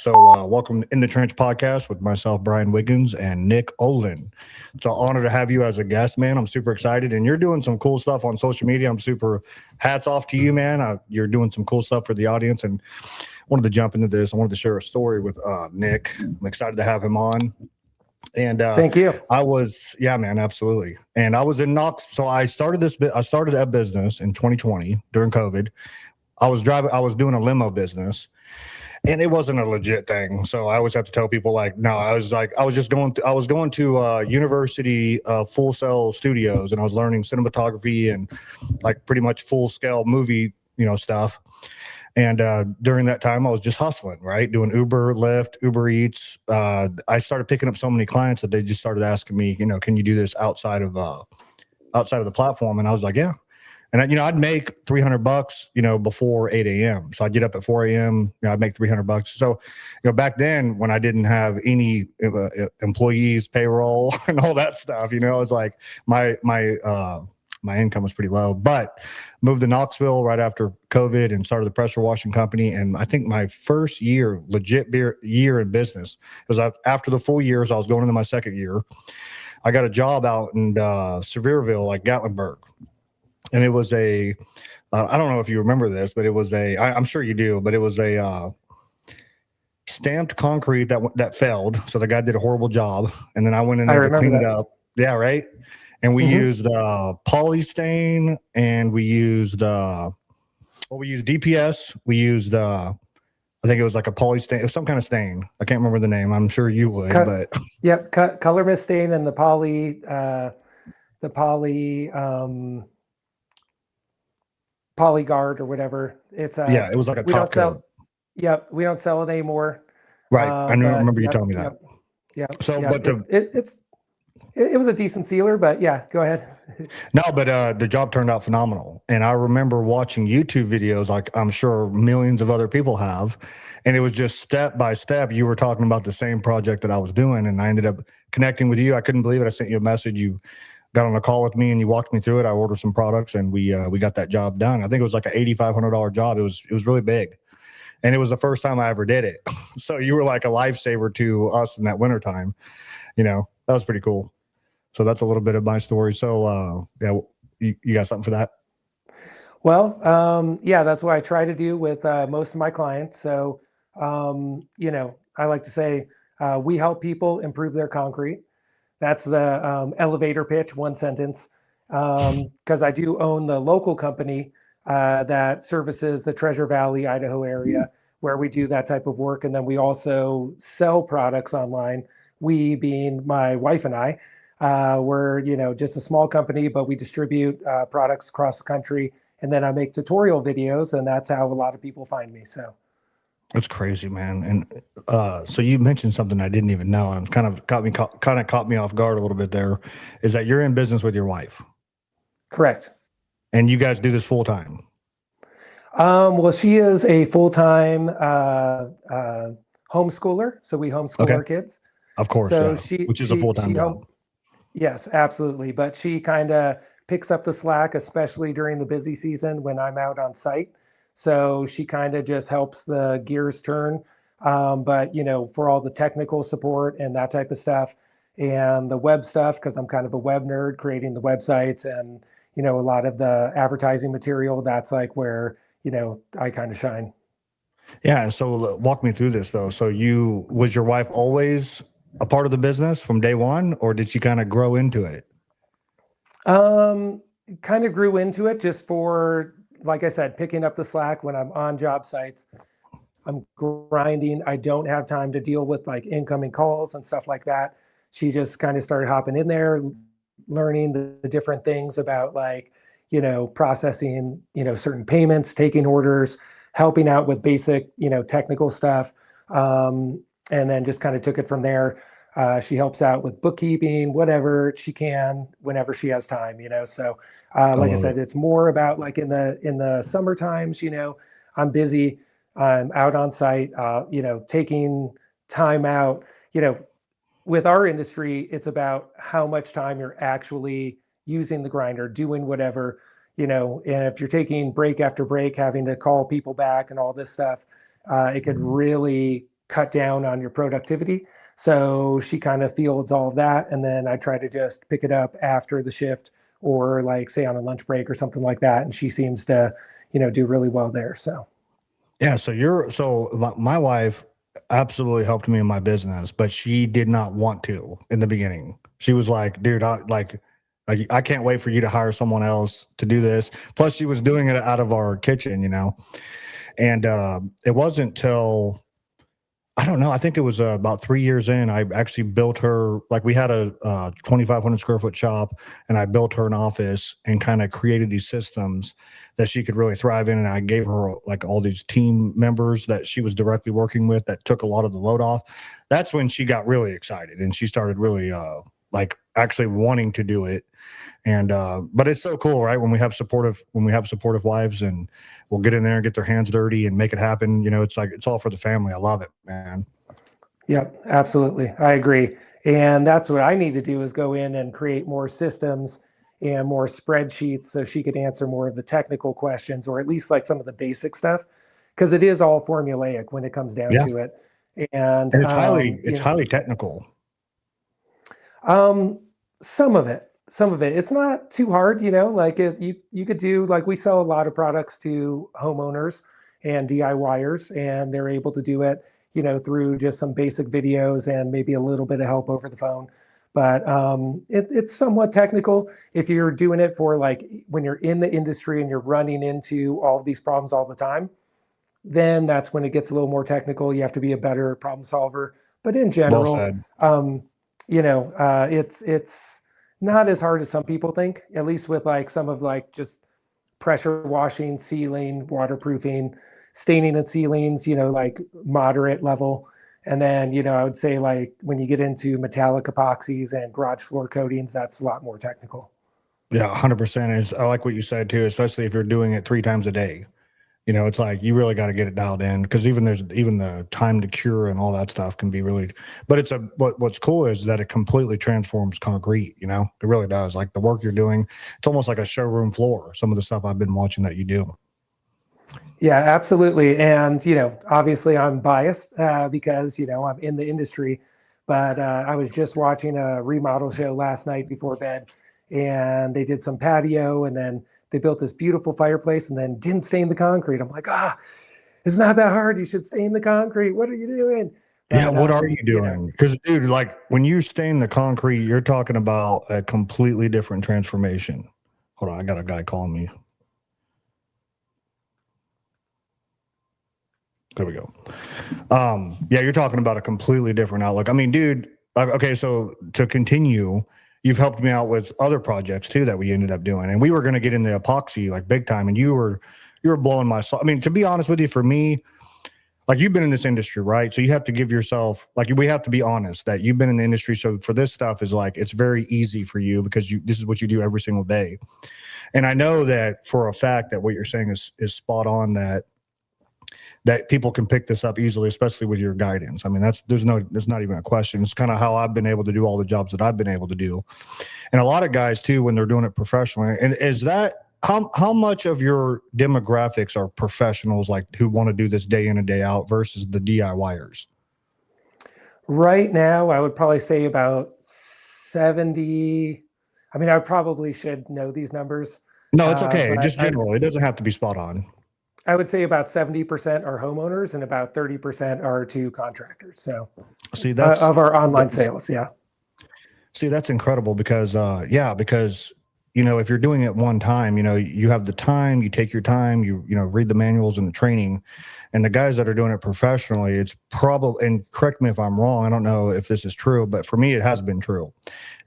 Welcome In the Trench podcast with myself, Bryan Wiggins, and Nick Olin. It's an honor to have you as a guest, man. I'm super excited, and you're doing some cool stuff on social media. I'm super hats off to you, man. You're doing some cool stuff for the audience, and I wanted to jump into this. I wanted to share a story with Nick. I'm excited to have him on. And thank you. Man, absolutely. And I was in Knox. So I started a business in 2020 during COVID. I was doing a limo business. And it wasn't a legit thing. So I always have to tell people I was going to university Full Sail Studios, and I was learning cinematography and like pretty much full scale movie, stuff. And during that time I was just hustling, right? Doing Uber, Lyft, Uber Eats. I started picking up so many clients that they just started asking me, can you do this outside of the platform? And I was like, yeah. And I'd make $300, before 8 a.m. So I'd get up at 4 a.m. I'd make $300. So, back then when I didn't have any employees, payroll, and all that stuff, it was like my income was pretty low. But moved to Knoxville right after COVID and started the pressure washing company. And I think my first legit year in business was after the full years. I was going into my second year. I got a job out in Sevierville, like Gatlinburg. And it was I don't know if you remember this, but it was I'm sure you do, but it was a stamped concrete that failed. So the guy did a horrible job. And then I went in there to clean it up. Yeah, right. And we used polystain, and we used DPS. We used I think it was like a polystain. It was some kind of stain. I can't remember the name. I'm sure you would, but color mist stain and the Polyguard or whatever. It's it was like a top coat. We don't sell it anymore. Right. I remember you telling me that. It was a decent sealer, but yeah, go ahead. No, but the job turned out phenomenal. And I remember watching YouTube videos like I'm sure millions of other people have. And it was just step by step. You were talking about the same project that I was doing. And I ended up connecting with you. I couldn't believe it. I sent you a message. You got on a call with me and you walked me through it. I ordered some products and we got that job done. I think it was like an $8,500 job. It was really big. And it was the first time I ever did it. So you were like a lifesaver to us in that wintertime. That was pretty cool. So that's a little bit of my story. So you got something for that? Well, that's what I try to do with most of my clients. So, I like to say we help people improve their concrete. That's the elevator pitch, one sentence, because I do own the local company that services the Treasure Valley, Idaho area, where we do that type of work. And then we also sell products online. We being my wife and I, we're, just a small company, but we distribute products across the country. And then I make tutorial videos, and that's how a lot of people find me. So. That's crazy, man. And so you mentioned something I didn't even know, and kind of caught me off guard a little bit there, is that you're in business with your wife. Correct. And you guys do this full time. Well, she is a full-time homeschooler. So we homeschool our kids. Of course. So which is a full-time job. Yes, absolutely. But she kind of picks up the slack, especially during the busy season when I'm out on site. So she kind of just helps the gears turn. But, for all the technical support and that type of stuff and the web stuff, because I'm kind of a web nerd, creating the websites and, a lot of the advertising material, that's like where, I kind of shine. Yeah. So walk me through this though. So was your wife always a part of the business from day one, or did she kind of grow into it? Kind of grew into it just for, like I said, picking up the slack when I'm on job sites. I'm grinding. I don't have time to deal with like incoming calls and stuff like that. She just kind of started hopping in there, learning the different things about processing, certain payments, taking orders, helping out with basic, technical stuff. And then just kind of took it from there. She helps out with bookkeeping, whatever she can, whenever she has time, So, like I said, it's more about like in the summer times, I'm busy, I'm out on site, taking time out, with our industry, it's about how much time you're actually using the grinder, doing whatever, and if you're taking break after break, having to call people back and all this stuff, it could really cut down on your productivity. So she kind of fields all of that. And then I try to just pick it up after the shift or like say on a lunch break or something like that. And she seems to, do really well there. So. Yeah. So my wife absolutely helped me in my business, but she did not want to in the beginning. She was like, dude, I can't wait for you to hire someone else to do this. Plus she was doing it out of our kitchen, and it wasn't till, I don't know, I think it was about 3 years in, I actually built her, like we had a 2,500 square foot shop, and I built her an office and kind of created these systems that she could really thrive in. And I gave her like all these team members that she was directly working with that took a lot of the load off. That's when she got really excited and she started really like actually wanting to do it. And but it's so cool, right? When we have supportive wives, and we'll get in there and get their hands dirty and make it happen. It's like, it's all for the family. I love it, man. Yep, absolutely. I agree. And that's what I need to do, is go in and create more systems and more spreadsheets so she could answer more of the technical questions, or at least like some of the basic stuff, because it is all formulaic when it comes down to it. And it's highly technical. Some of it. It's not too hard, like you could do, like we sell a lot of products to homeowners and DIYers, and they're able to do it, through just some basic videos and maybe a little bit of help over the phone. But it's somewhat technical. If you're doing it for like when you're in the industry and you're running into all of these problems all the time, then that's when it gets a little more technical. You have to be a better problem solver. But in general, it's not as hard as some people think, at least with like some of like just pressure washing, sealing, waterproofing, staining and ceilings, like moderate level. And then, I would say like when you get into metallic epoxies and garage floor coatings, that's a lot more technical. Yeah, 100% I like what you said too, especially if you're doing it 3 times a day. It's like you really got to get it dialed in, because even the time to cure and all that stuff can be really, but what's cool is that it completely transforms concrete. It really does. Like the work you're doing, it's almost like a showroom floor. Some of the stuff I've been watching that you do. Yeah, absolutely. And, obviously I'm biased because, I'm in the industry, but I was just watching a remodel show last night before bed, and they did some patio, and then they built this beautiful fireplace and then didn't stain the concrete. I'm like, it's not that hard. You should stain the concrete. What are you doing? But, yeah, what are you doing? Because, dude, like when you stain the concrete, you're talking about a completely different transformation. Hold on, I got a guy calling me. There we go. Yeah, you're talking about a completely different outlook. I mean, dude, okay, so to continue, you've helped me out with other projects too that we ended up doing. And we were going to get in the epoxy like big time, and you were blowing my soul. I mean, to be honest with you, for me, like you've been in this industry, right? So you have to give yourself, like we have to be honest that you've been in the industry. So for this stuff is like, it's very easy for you because this is what you do every single day. And I know that for a fact that what you're saying is spot on, that people can pick this up easily, especially with your guidance. I mean, there's not even a question. It's kind of how I've been able to do all the jobs that I've been able to do. And a lot of guys too, when they're doing it professionally. And is that how much of your demographics are professionals, like who want to do this day in and day out, versus the DIYers? Right now, I would probably say about 70. I mean, I probably should know these numbers. No, it's okay. Just general. It doesn't have to be spot on. I would say about 70% are homeowners and about 30% are to contractors. So see, that's of our online sales. Yeah. See, that's incredible because if you're doing it one time, you have the time, you take your time, you read the manuals and the training. And the guys that are doing it professionally, it's probably, and correct me if I'm wrong, I don't know if this is true, but for me, it has been true,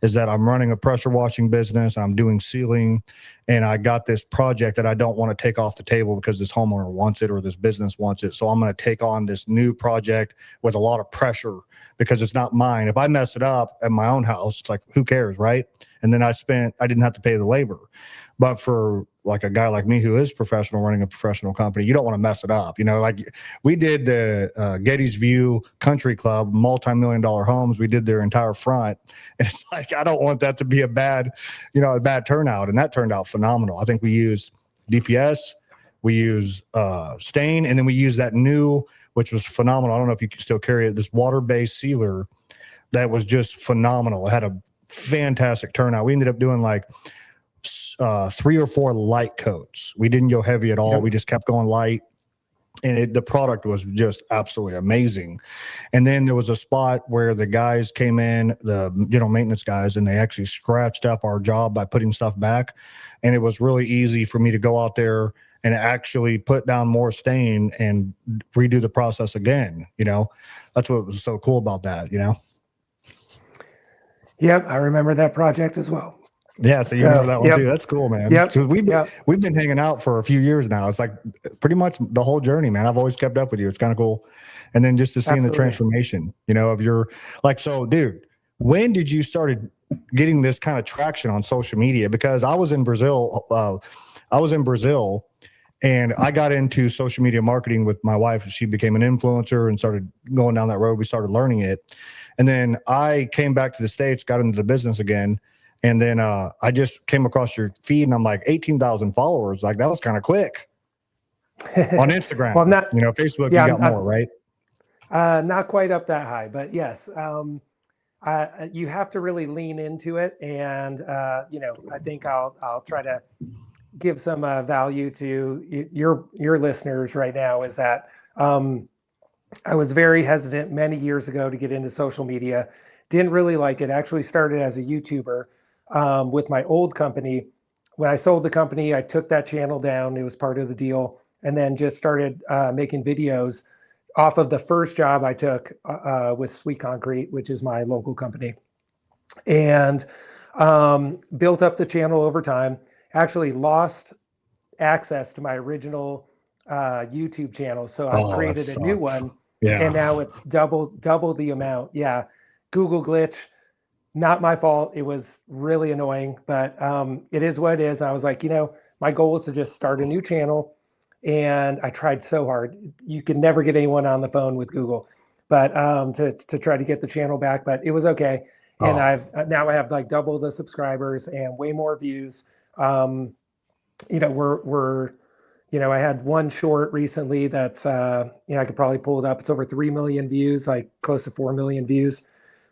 is that I'm running a pressure washing business, I'm doing sealing, and I got this project that I don't want to take off the table because this homeowner wants it or this business wants it. So I'm going to take on this new project with a lot of pressure because it's not mine. If I mess it up at my own house, it's like, who cares, right? And then I didn't have to pay the labor. But for like a guy like me who is professional, running a professional company, you don't want to mess it up. Like we did the Getty's View Country Club, multi-million-dollar homes. We did their entire front. And it's like, I don't want that to be a bad turnout. And that turned out phenomenal. I think we used DPS, we used stain, and then we used that new which was phenomenal. I don't know if you can still carry it. This water-based sealer that was just phenomenal. It had a fantastic turnout. We ended up doing like 3 or 4 light coats. We didn't go heavy at all. Yep. We just kept going light. And the product was just absolutely amazing. And then there was a spot where the guys came in, the general maintenance guys, and they actually scratched up our job by putting stuff back. And it was really easy for me to go out there and actually put down more stain and redo the process again. You know, that's what was so cool about that, you know? Yep. I remember that project as well. Yeah, so you remember that one too. That's cool, man. Yep. So we've been hanging out for a few years now. It's like pretty much the whole journey, man. I've always kept up with you. It's kind of cool. And then just to seeing the transformation, you know, of your like, so dude, when did you started getting this kind of traction on social media? Because I was in Brazil. And I got into social media marketing with my wife. She became an influencer and started going down that road. We started learning it. And then I came back to the States, got into the business again. And then I just came across your feed and I'm like 18,000 followers. Like that was kind of quick on Instagram. Well, not, you know, Facebook, yeah, you got more, right? Not quite up that high, but yes, you have to really lean into it. And, you know, I think I'll try to give some value to your listeners right now is that I was very hesitant many years ago to get into social media. Didn't really like it. Actually started as a YouTuber with my old company. When I sold the company, I took that channel down. It was part of the deal. And then just started making videos off of the first job I took with Sweet Concrete, which is my local company. And built up the channel over time. Actually lost access to my original YouTube channel. So I created a new one. Yeah. And now it's double the amount. Yeah. Google glitch. Not my fault. It was really annoying, but it is what it is. I was like, you know, my goal is to just start a new channel. And I tried so hard. You can never get anyone on the phone with Google, but to try to get the channel back, but it was okay. And now I have like double the subscribers and way more views. You know, we're you know, I had one short recently that's, you know, I could probably pull it up. It's over 3 million views, like close to 4 million views.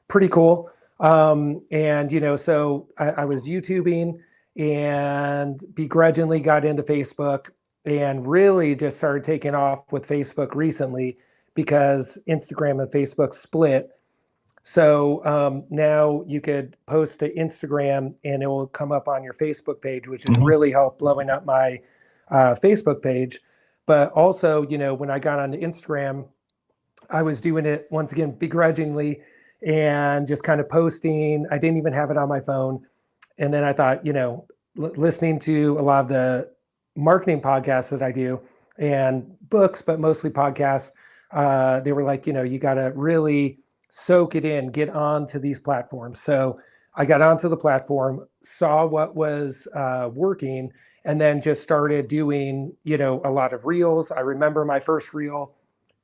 Pretty cool. And, you know, so I was YouTubing and begrudgingly got into Facebook and really just started taking off with Facebook recently because Instagram and Facebook split. So now you could post to Instagram and it will come up on your Facebook page, which has really helped blowing up my Facebook page. But also, you know, when I got onto Instagram, I was doing it once again begrudgingly and just kind of posting. I didn't even have it on my phone. And then I thought, you know, listening to a lot of the marketing podcasts that I do and books, but mostly podcasts, they were like, you know, you got to really soak it in, get onto these platforms. So I got onto the platform, saw what was working, and then just started doing, you know, a lot of reels. I remember my first reel,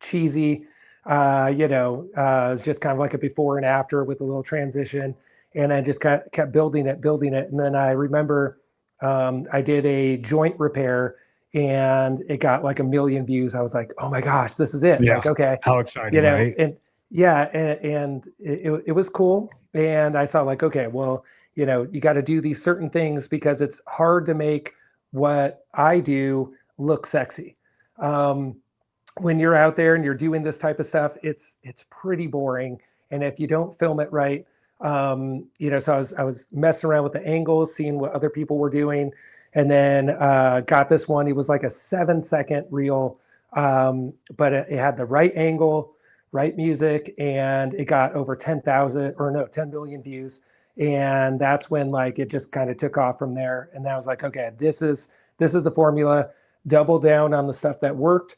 cheesy, you know, it was just kind of like a before and after with a little transition. And I just kept building it. And then I remember I did a joint repair and it got like 1 million views. I was like, oh my gosh, this is it. Yeah. Like, okay. How exciting, you know, right? And yeah. And it was cool. And I saw like, okay, well, you know, you got to do these certain things because it's hard to make what I do look sexy. When you're out there and you're doing this type of stuff, it's pretty boring. And if you don't film it right, you know, so I was messing around with the angles, seeing what other people were doing, and then got this one. It was like a 7-second reel, but it had the right angle, right music, and it got over 10 million views. And that's when like it just kind of took off from there. And I was like, okay, this is the formula. Double down on the stuff that worked.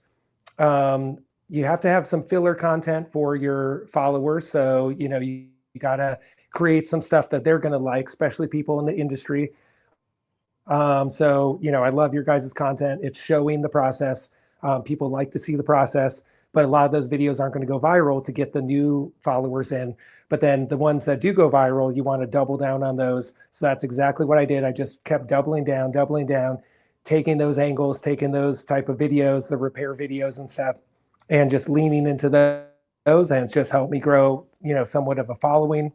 You have to have some filler content for your followers. So, you know, you got to create some stuff that they're going to like, especially people in the industry. So, you know, I love your guys' content. It's showing the process. People like to see the process, but a lot of those videos aren't going to go viral to get the new followers in. But then the ones that do go viral, you want to double down on those. So that's exactly what I did. I just kept doubling down, taking those angles, taking those type of videos, the repair videos and stuff, and just leaning into those, and it's just helped me grow, somewhat of a following.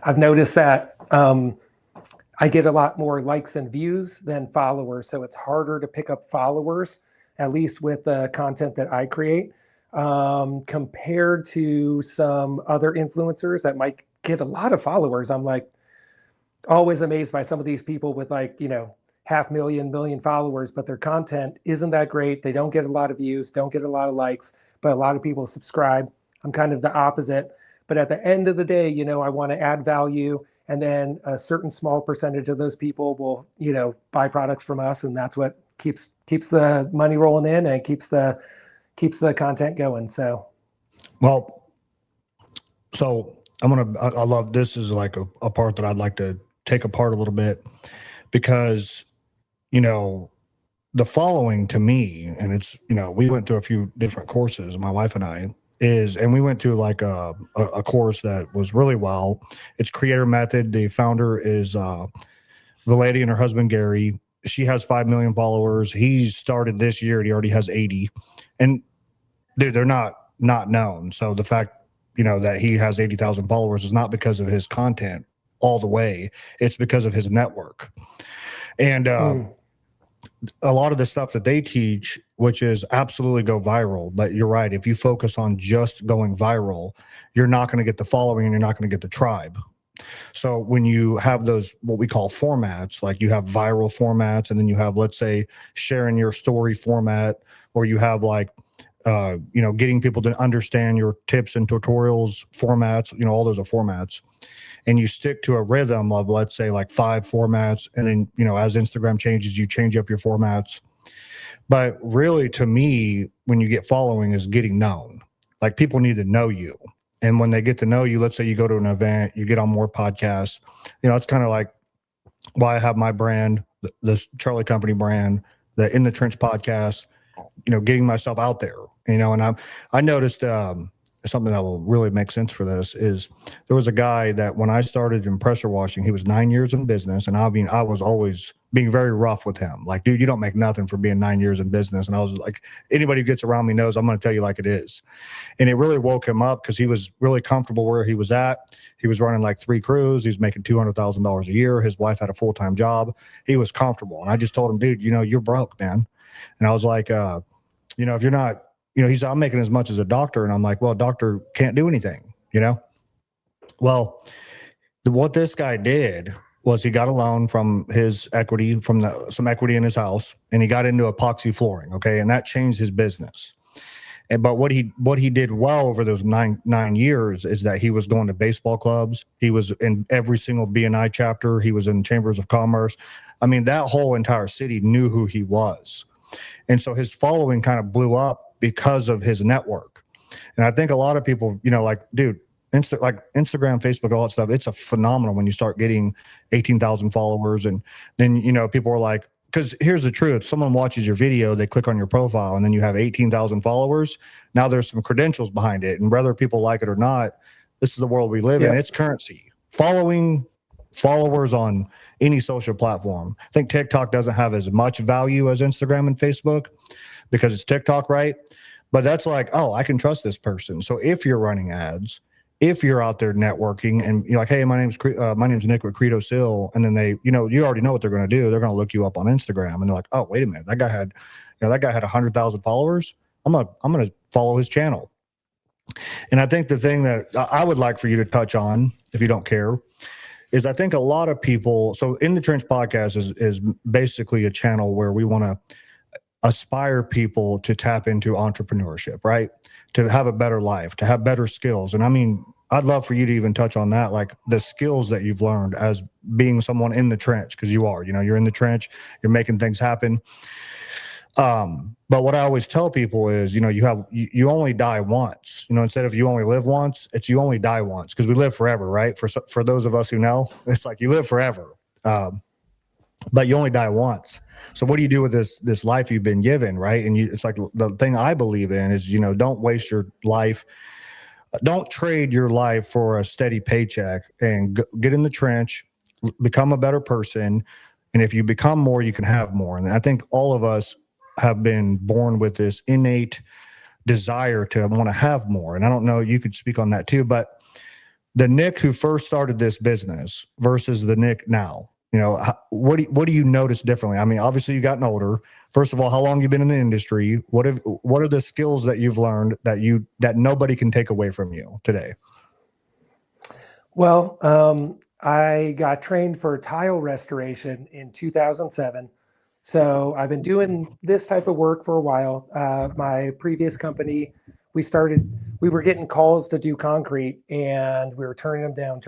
I've noticed that I get a lot more likes and views than followers, so it's harder to pick up followers, at least with the content that I create, compared to some other influencers that might get a lot of followers. I'm like always amazed by some of these people with 500,000, million followers, but their content isn't that great. They don't get a lot of views, don't get a lot of likes, but a lot of people subscribe. I'm kind of the opposite. But at the end of the day, I want to add value, and then a certain small percentage of those people will, buy products from us, and that's what keeps the money rolling in and keeps the content going. So, well, so I love this is like a part that I'd like to take apart a little bit, because the following to me, and it's we went through a few different courses, my wife and I, and we went through like a course that was really well. It's Creator Method. The founder is the lady and her husband Gary. She has 5 million followers. He started this year and he already has 80, and dude, they're not known. So the fact that he has 80,000 followers is not because of his content all the way. It's because of his network. And a lot of the stuff that they teach, which is absolutely go viral. But you're right. If you focus on just going viral, you're not going to get the following and you're not going to get the tribe. So when you have those, what we call formats, like you have viral formats, and then you have, let's say, sharing your story format, or you have getting people to understand your tips and tutorials formats, all those are formats. And you stick to a rhythm of, let's say, like 5 formats. And then, as Instagram changes, you change up your formats. But really, to me, when you get following is getting known. Like, people need to know you. And when they get to know you, let's say you go to an event, you get on more podcasts, it's kind of like why I have my brand, this Charlie Company brand, the In the Trench podcast, getting myself out there, and I noticed, something that will really make sense for this is there was a guy that when I started in pressure washing, he was 9 years in business. And I was always being very rough with him. Like, dude, you don't make nothing for being 9 years in business. And I was like, anybody who gets around me knows I'm going to tell you like it is. And it really woke him up, because he was really comfortable where he was at. He was running like 3 crews. He was making $200,000 a year. His wife had a full-time job. He was comfortable. And I just told him, dude, you're broke, man. And I was like, if you're not, he said, I'm making as much as a doctor. And I'm like, well, a doctor can't do anything, Well, what this guy did was he got a loan from his equity, some equity in his house, and he got into epoxy flooring. Okay. And that changed his business. But what he did well over those nine years is that he was going to baseball clubs. He was in every single BNI chapter. He was in chambers of commerce. I mean, that whole entire city knew who he was. And so his following kind of blew up because of his network. And I think a lot of people, dude, Instagram, Facebook, all that stuff, it's a phenomenal when you start getting 18,000 followers. And then, people are like, because here's the truth. Someone watches your video, they click on your profile, and then you have 18,000 followers. Now there's some credentials behind it. And whether people like it or not, this is the world we live in. It's currency. Following followers on any social platform. I think TikTok doesn't have as much value as Instagram and Facebook because it's TikTok, right? But that's like, oh, I can trust this person. So if you're running ads, if you're out there networking and you're like, hey, my name's Nick with Credo Seal, and then they, you already know what they're going to do. They're going to look you up on Instagram, and they're like, oh, wait a minute, that guy had 100,000 followers. I'm gonna follow his channel. And I think the thing that I would like for you to touch on, if you don't care, is I think a lot of people. So In the Trench podcast is basically a channel where we want to aspire people to tap into entrepreneurship, right? To have a better life, to have better skills. And I mean, I'd love for you to even touch on that, like the skills that you've learned as being someone in the trench, because you are, you're in the trench, you're making things happen. But what I always tell people is, you only die once, instead of you only live once, it's you only die once, because we live forever, right? For those of us who know, it's like you live forever. But you only die once. So what do you do with this life you've been given, right? And it's like the thing I believe in is, don't waste your life. Don't trade your life for a steady paycheck, and get in the trench, become a better person. And if you become more, you can have more. And I think all of us have been born with this innate desire to want to have more. And I don't know, you could speak on that too, but the Nick who first started this business versus the Nick now, you know, what do you notice differently? I mean, obviously you've gotten older. First of all, how long you been in the industry? What are the skills that you've learned that nobody can take away from you today? Well, I got trained for tile restoration in 2007. So I've been doing this type of work for a while. My previous company, we were getting calls to do concrete and we were turning them down.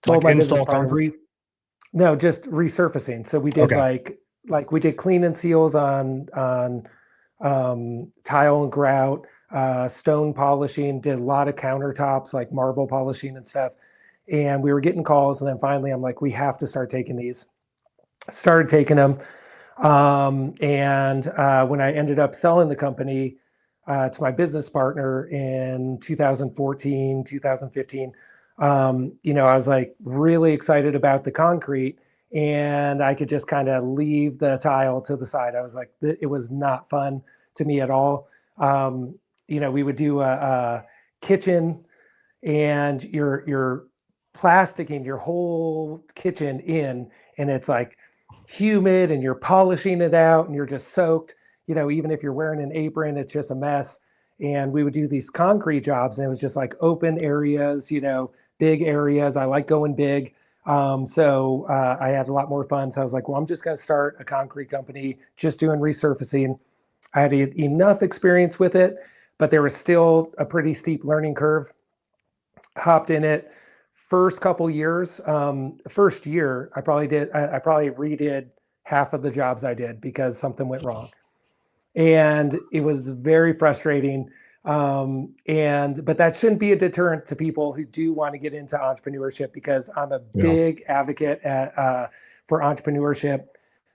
Told Like my business install partner, concrete? no, just resurfacing. So we did Okay. like we did clean and seals on tile and grout, stone polishing, did a lot of countertops like marble polishing and stuff. And we were getting calls, and then finally I'm like, we have to start taking these. Started taking them. And when I ended up selling the company to my business partner in 2014, 2015, you know, I was like really excited about the concrete, and I could just kind of leave the tile to the side. I was like, it was not fun to me at all. You know, we would do a kitchen, and you're plasticking your whole kitchen in, and it's like humid, and you're polishing it out, and you're just soaked. You know, even if you're wearing an apron, it's just a mess. And we would do these concrete jobs, and it was just like open areas, you know, big areas. I like going big. So I had a lot more fun. So I was like, well, I'm just going to start a concrete company, just doing resurfacing. I had enough experience with it, but there was still a pretty steep learning curve. Hopped in it. First couple years, first year, I probably redid half of the jobs I did because something went wrong. And it was very frustrating. But that shouldn't be a deterrent to people who do want to get into entrepreneurship, because I'm a big advocate for entrepreneurship.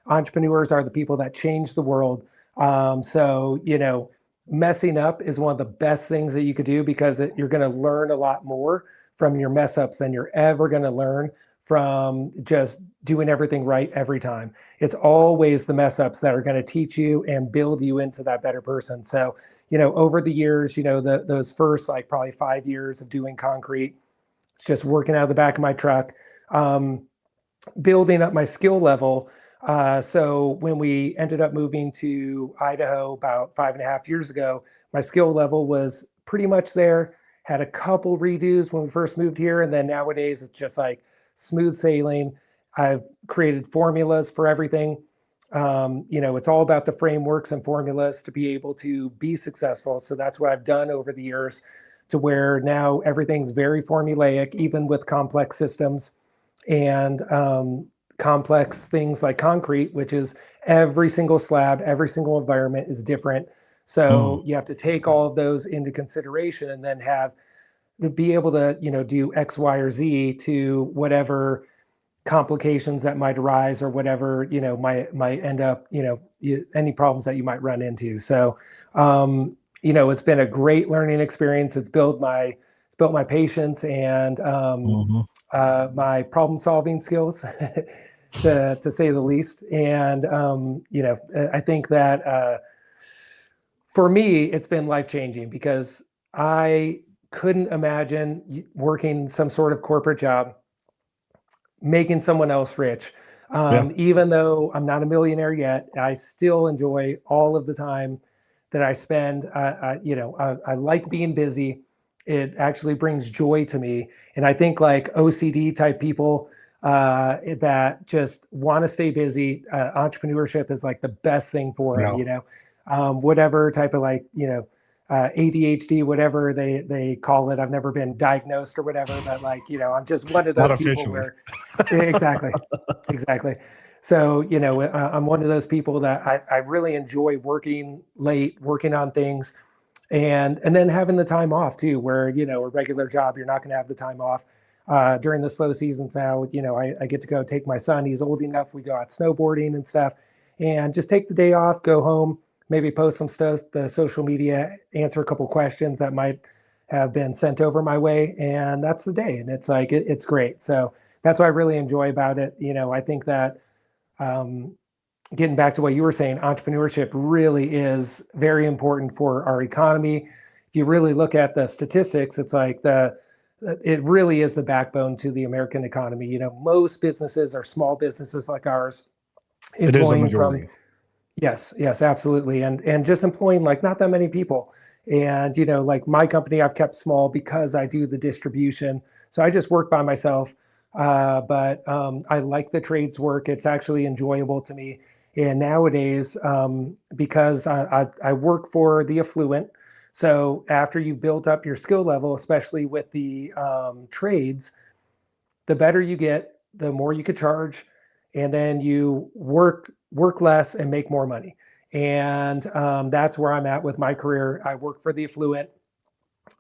Entrepreneurs are the people that change the world. So, you know, messing up is one of the best things that you could do, because you're going to learn a lot more from your mess ups than you're ever going to learn from just doing everything right every time. It's always the mess ups that are going to teach you and build you into that better person. So, you know, over the years, you know, those first like probably 5 years of doing concrete, it's just working out of the back of my truck, building up my skill level. So when we ended up moving to Idaho about 5.5 years ago, my skill level was pretty much there. Had a couple redos when we first moved here, and then nowadays it's just like smooth sailing. I've created formulas for everything. You know, it's all about the frameworks and formulas to be able to be successful. So that's what I've done over the years, to where now everything's very formulaic, even with complex systems and complex things like concrete, which is every single slab, every single environment is different. So you have to take all of those into consideration, and then have to be able to, you know, do X, Y, or Z to whatever complications that might arise, or whatever, you know, might end up, you know, any problems that you might run into. So, you know, it's been a great learning experience. It's built my patience and my problem solving skills, to say the least. And you know, I think that for me, it's been life changing, because I couldn't imagine working some sort of corporate job, making someone else rich. Even though I'm not a millionaire yet, I still enjoy all of the time that I spend. You know, I like being busy. It actually brings joy to me. And I think like OCD type people that just want to stay busy, entrepreneurship is like the best thing for them, you know. Whatever type of, like, you know, ADHD, whatever they call it. I've never been diagnosed or whatever, but like, you know, I'm just one of those Not people officially. where exactly. So, you know, I'm one of those people that I really enjoy working late, working on things, and then having the time off too, where, you know, a regular job, you're not going to have the time off. During the slow seasons now, you know, I get to go take my son. He's old enough. We go out snowboarding and stuff, and just take the day off, go home, maybe post some stuff to social media, answer a couple questions that might have been sent over my way. And that's the day. And it's like, it's great. So that's what I really enjoy about it. You know, I think that getting back to what you were saying, entrepreneurship really is very important for our economy. If you really look at the statistics, it's like it really is the backbone to the American economy. You know, most businesses are small businesses like ours, It is a employing from, majority. yes, yes, absolutely. And just employing like not that many people. And, you know, like my company, I've kept small because I do the distribution. So I just work by myself. But I like the trades work. It's actually enjoyable to me. And nowadays, because I work for the affluent, so after you built up your skill level, especially with the trades, the better you get, the more you could charge, and then you work less and make more money. And that's where I'm at with my career. I work for the affluent,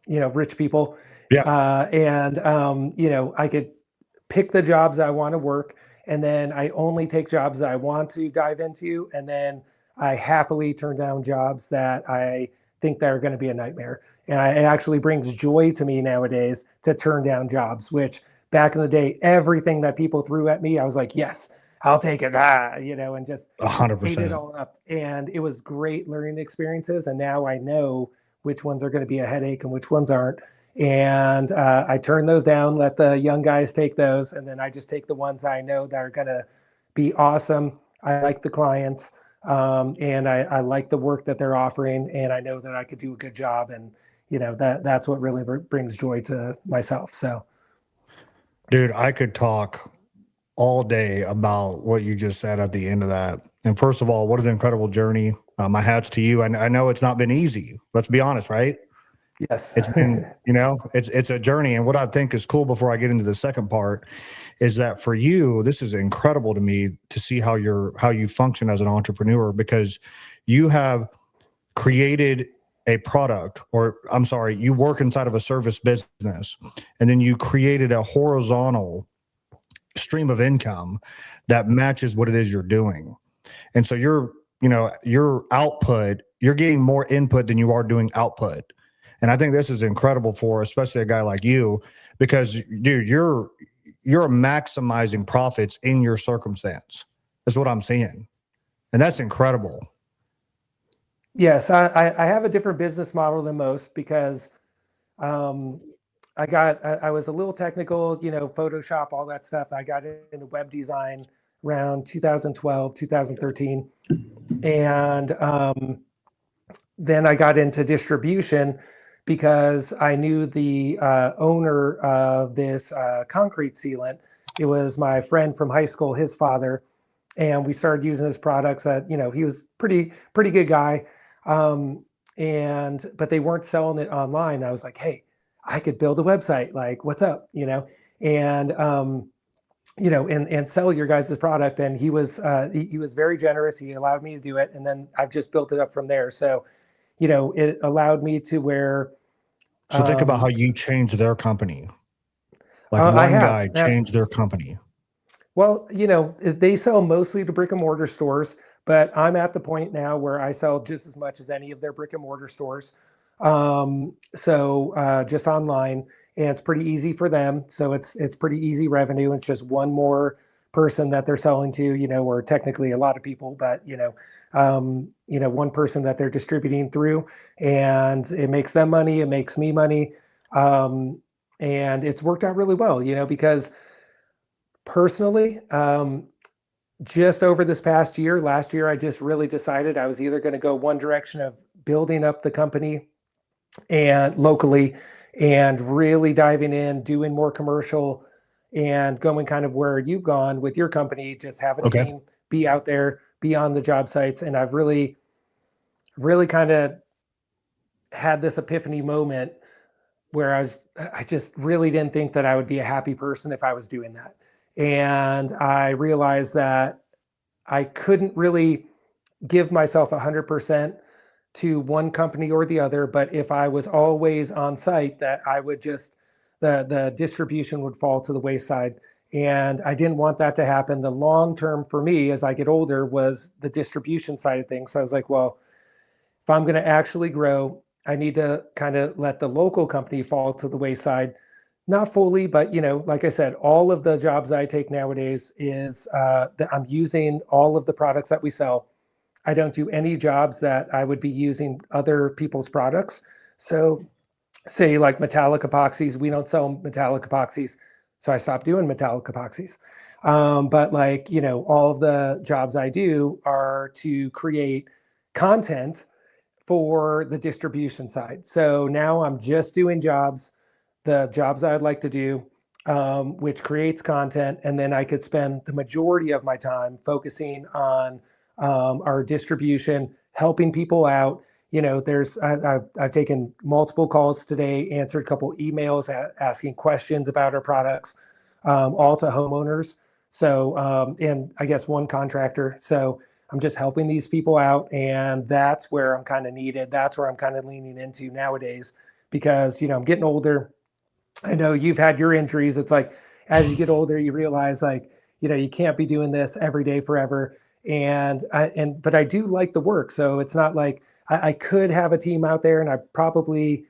you know, rich people, Yeah. and you know, I could pick the jobs I want to work, and then I only take jobs that I want to dive into, and then I happily turn down jobs that I think that are going to be a nightmare. And it actually brings joy to me nowadays to turn down jobs, which back in the day, everything that people threw at me, I was like, yes, I'll take it, you know, and just A hundred ate it percent. all up. And it was great learning experiences. And now I know which ones are going to be a headache and which ones aren't. And I turn those down, let the young guys take those, and then I just take the ones I know that are going to be awesome. I like the clients, and I like the work that they're offering, and I know that I could do a good job. And you know, that's what really brings joy to myself. So Dude, I could talk all day about what you just said at the end of that. And first of all, what an incredible journey. My hats to you. I know it's not been easy. Let's be honest, right? yes. It's been, it's a journey. And what I think is cool before I get into the second part is that for you, this is incredible to me to see how you function as an entrepreneur, because you have created a product, or I'm sorry, you work inside of a service business, and then you created a horizontal stream of income that matches what it is you're doing. And so your output, you're getting more input than you are doing output. And I think this is incredible for especially a guy like you, because dude, you're maximizing profits in your circumstance. That's what I'm seeing. And that's incredible. Yes, I have a different business model than most because um, I was a little technical, you know, Photoshop, all that stuff. I got into web design around 2012, 2013. And then I got into distribution because I knew the owner of this concrete sealant. It was my friend from high school, his father, and we started using his products. That, you know, he was pretty good guy, and but they weren't selling it online. I was like, hey, I could build a website. Like, what's up, you know? And you know, and sell your guys' product. And he was very generous. He allowed me to do it, and then I've just built it up from there. So, you know, it allowed me to where So think about how um, you changed their company. Like I one have. guy changed their company. Well, you know, they sell mostly to brick and mortar stores, but I'm at the point now where I sell just as much as any of their brick and mortar stores. Just online, and it's pretty easy for them. So it's pretty easy revenue. It's just one more person that they're selling to, you know, or technically a lot of people, but you know, one person that they're distributing through, and it makes them money. It makes me money. And it's worked out really well, you know, because personally, just over this past year, last year, I just really decided I was either going to go one direction of building up the company and locally and really diving in, doing more commercial and going kind of where you've gone with your company, just have a Okay. team, be out there, be on the job sites. And I've really kind of had this epiphany moment where I just really didn't think that I would be a happy person if I was doing that. And I realized that I couldn't really give myself 100% to one company or the other, but if I was always on site, that I would just the distribution would fall to the wayside. And I didn't want that to happen. The long term for me as I get older was the distribution side of things. So I was like, well, if I'm going to actually grow, I need to kind of let the local company fall to the wayside Not fully, but like I said, all of the jobs I take nowadays is that I'm using all of the products that we sell. I don't do any jobs that I would be using other people's products. So, say like metallic epoxies, we don't sell metallic epoxies, so I stopped doing metallic epoxies. But like all of the jobs I do are to create content for the distribution side. So now I'm just doing the jobs I'd like to do, which creates content. And then I could spend the majority of my time focusing on our distribution, helping people out. I've taken multiple calls today, answered a couple emails asking questions about our products, all to homeowners. So, and I guess one contractor. So I'm just helping these people out. And that's where I'm kind of needed. That's where I'm kind of leaning into nowadays because, I'm getting older. I know you've had your injuries. It's like, as you get older, you realize like, you can't be doing this every day forever. But I do like the work. So it's not like I could have a team out there and I probably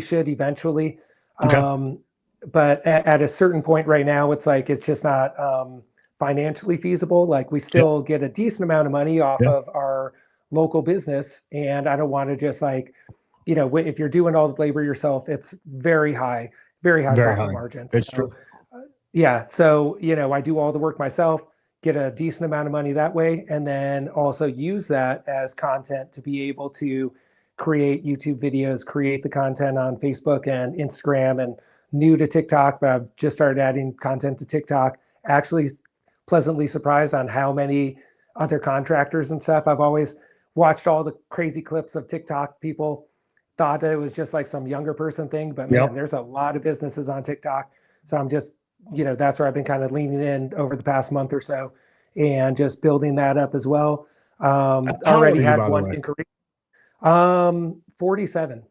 should eventually. Okay. But at a certain point right now, it's like, it's just not financially feasible. Like we Yeah. still get a decent amount of money off Yeah. of our local business. And I don't want to just like, if you're doing all the labor yourself, it's very high Very profit high. margins. It's So true. yeah, so I do all the work myself, get a decent amount of money that way, and then also use that as content to be able to create YouTube videos, create the content on Facebook and Instagram, and new to TikTok, but I've just started adding content to TikTok. Actually, pleasantly surprised on how many other contractors and stuff. I've always watched all the crazy clips of TikTok people thought that it was just like some younger person thing, but man, Yep. there's a lot of businesses on TikTok. So I'm just, that's where I've been kind of leaning in over the past month or so and just building that up as well. How old Already are you, had by the one way? inquiry. 47.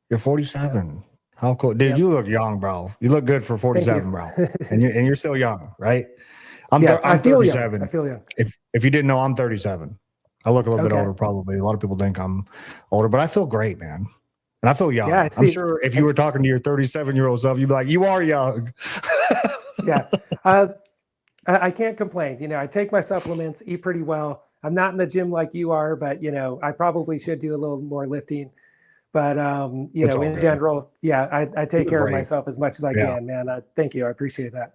You're 47. How cool. Dude, Yep. you look young, bro. You look good for Thank 47, you. bro. And you're still young, right? Yes, I I'm feel young. 37. I feel young. If you didn't know, I'm 37. I look a little bit Okay. older, probably. A lot of people think I'm older, but I feel great, man. And I feel young. Yeah, I'm sure if you were talking to your 37-year-old self, you'd be like, you are young. Yeah. I can't complain. I take my supplements, eat pretty well. I'm not in the gym like you are, but I probably should do a little more lifting. But It's all in good. general, yeah, I take You're care of great. myself as much as I Yeah. can, man. Thank you. I appreciate that.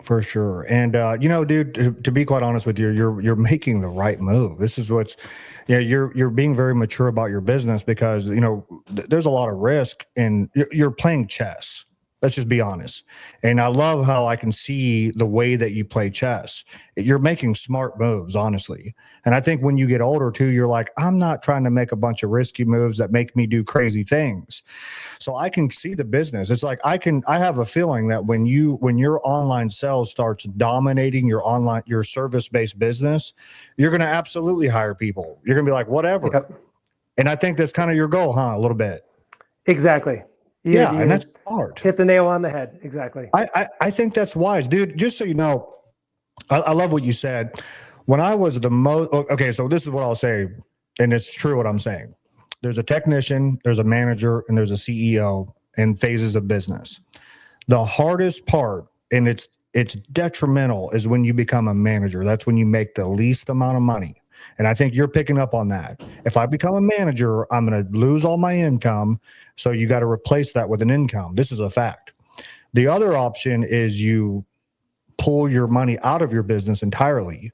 For sure. And dude, to be quite honest with you, you're making the right move. This is what's you're being very mature about your business because there's a lot of risk and you're playing chess. Let's just be honest. And I love how I can see the way that you play chess. You're making smart moves, honestly. And I think when you get older too, you're like, I'm not trying to make a bunch of risky moves that make me do crazy things. So I can see the business. It's like I have a feeling that when your online sales starts dominating your service-based business, you're going to absolutely hire people. You're going to be like, whatever. Yep. And I think that's kind of your goal, huh? A little bit. Exactly. You And that's smart. hit the nail on the head. Exactly. I think that's wise, dude. Just so you know, I love what you said. When I was the most, okay, so this is what I'll say, and it's true what I'm saying. There's a technician, there's a manager, and there's a CEO in phases of business. The hardest part, and it's detrimental, is when you become a manager. That's when you make the least amount of money. And I think you're picking up on that. If I become a manager, I'm going to lose all my income. So you got to replace that with an income. This is a fact. The other option is you pull your money out of your business entirely,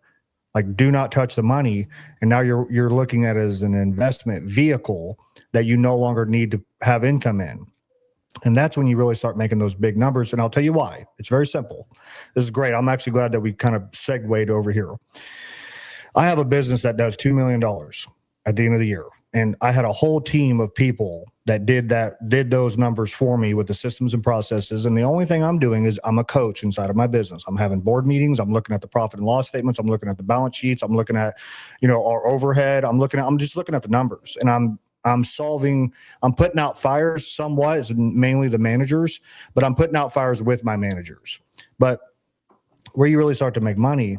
like do not touch the money, and now you're looking at it as an investment vehicle that you no longer need to have income in. And that's when you really start making those big numbers. And I'll tell you why. It's very simple. This is great. I'm actually glad that we kind of segued over here. I have a business that does $2 million at the end of the year. And I had a whole team of people that did those numbers for me with the systems and processes. And the only thing I'm doing is I'm a coach inside of my business. I'm having board meetings. I'm looking at the profit and loss statements. I'm looking at the balance sheets. I'm looking at, our overhead. I'm just looking at the numbers, and I'm putting out fires somewhat. It's mainly the managers, but I'm putting out fires with my managers. But where you really start to make money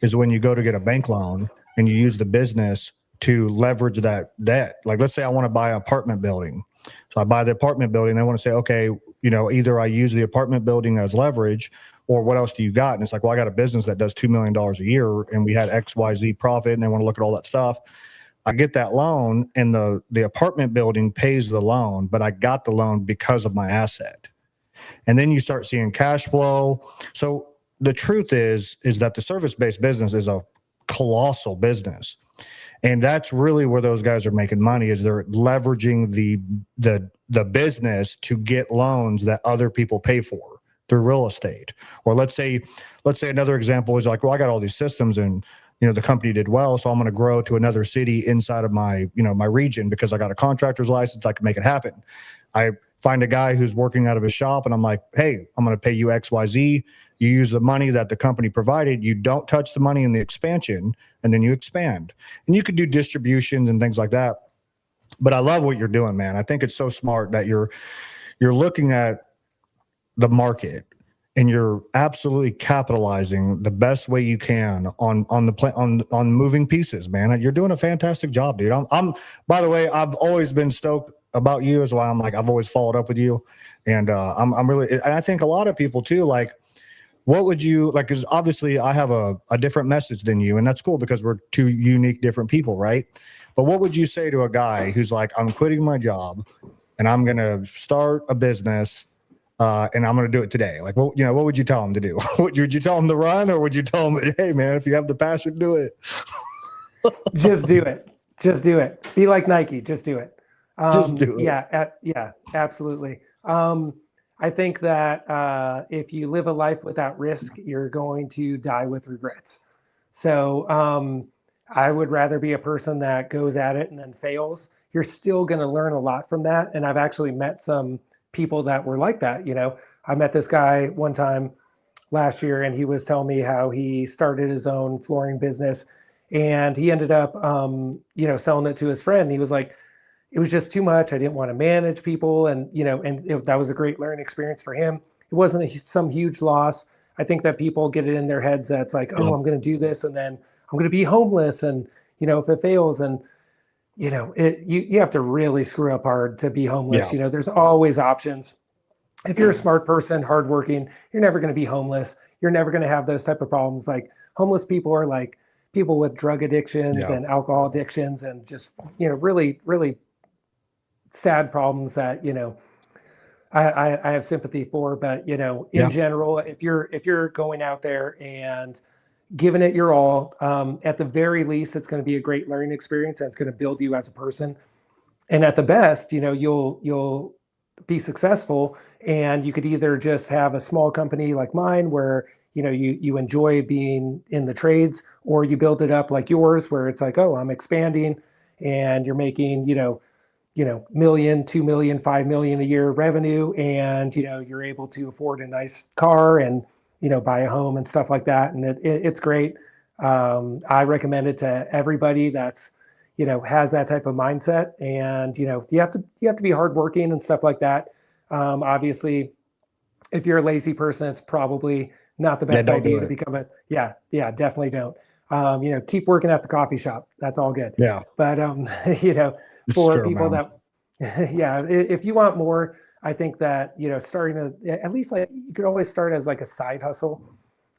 is when you go to get a bank loan and you use the business to leverage that debt. Like, let's say I want to buy an apartment building. So I buy the apartment building. They want to say, okay, either I use the apartment building as leverage, or what else do you got? And it's like, well, I got a business that does $2 million a year and we had XYZ profit, and they want to look at all that stuff. I get that loan, and the apartment building pays the loan, but I got the loan because of my asset. And then you start seeing cash flow. So the truth is that the service-based business is a colossal business. And that's really where those guys are making money, is they're leveraging the business to get loans that other people pay for through real estate. Or let's say another example is like, well, I got all these systems and the company did well, so I'm going to grow to another city inside of my my region because I got a contractor's license. I can make it happen. I find a guy who's working out of his shop, and I'm like, hey, I'm going to pay you XYZ. You use the money that the company provided. You don't touch the money in the expansion, and then you expand. And you could do distributions and things like that. But I love what you're doing, man. I think it's so smart that you're looking at the market and you're absolutely capitalizing the best way you can on moving pieces, man. You're doing a fantastic job, dude. I'm by the way, I've always been stoked about you, as well. I've always followed up with you, and I'm really, and I think a lot of people too, like, what would you like? Because obviously I have a different message than you, and that's cool because we're two unique, different people, right? But what would you say to a guy who's like, I'm quitting my job and I'm going to start a business, and I'm going to do it today? Like, well, what would you tell him to do? would you tell him to run, or would you tell him, hey, man, if you have the passion, do it? Just do it. Just do it. Be like Nike. Just do it. Just do it. Yeah, absolutely. I think that if you live a life without risk, you're going to die with regrets. So I would rather be a person that goes at it and then fails. You're still going to learn a lot from that. And I've actually met some people that were like that. I met this guy one time last year, and he was telling me how he started his own flooring business, and he ended up, selling it to his friend. He was like, it was just too much. I didn't want to manage people. And, that was a great learning experience for him. It wasn't some huge loss. I think that people get it in their heads that it's like, oh, I'm going to do this, and then I'm going to be homeless. And, if it fails, and, you have to really screw up hard to be homeless. Yeah. There's always options. If you're a smart person, hardworking, you're never going to be homeless. You're never going to have those type of problems. Like, homeless people are like people with drug addictions and alcohol addictions, and just, really, really sad problems that, I have sympathy for. But, in general, if you're going out there and giving it your all, at the very least, it's going to be a great learning experience, and it's going to build you as a person. And at the best, you'll be successful, and you could either just have a small company like mine where, you enjoy being in the trades, or you build it up like yours, where it's like, oh, I'm expanding, and you're making, million, 2 million, 5 million a year revenue. And, you're able to afford a nice car and, buy a home and stuff like that. And it's great. I recommend it to everybody that's, has that type of mindset. And, you have to be hardworking and stuff like that. Obviously, if you're a lazy person, it's probably not the best idea to become definitely don't. Keep working at the coffee shop. That's all good. Yeah. But, for people that, if you want more, I think that, starting at least, like, you could always start as like a side hustle.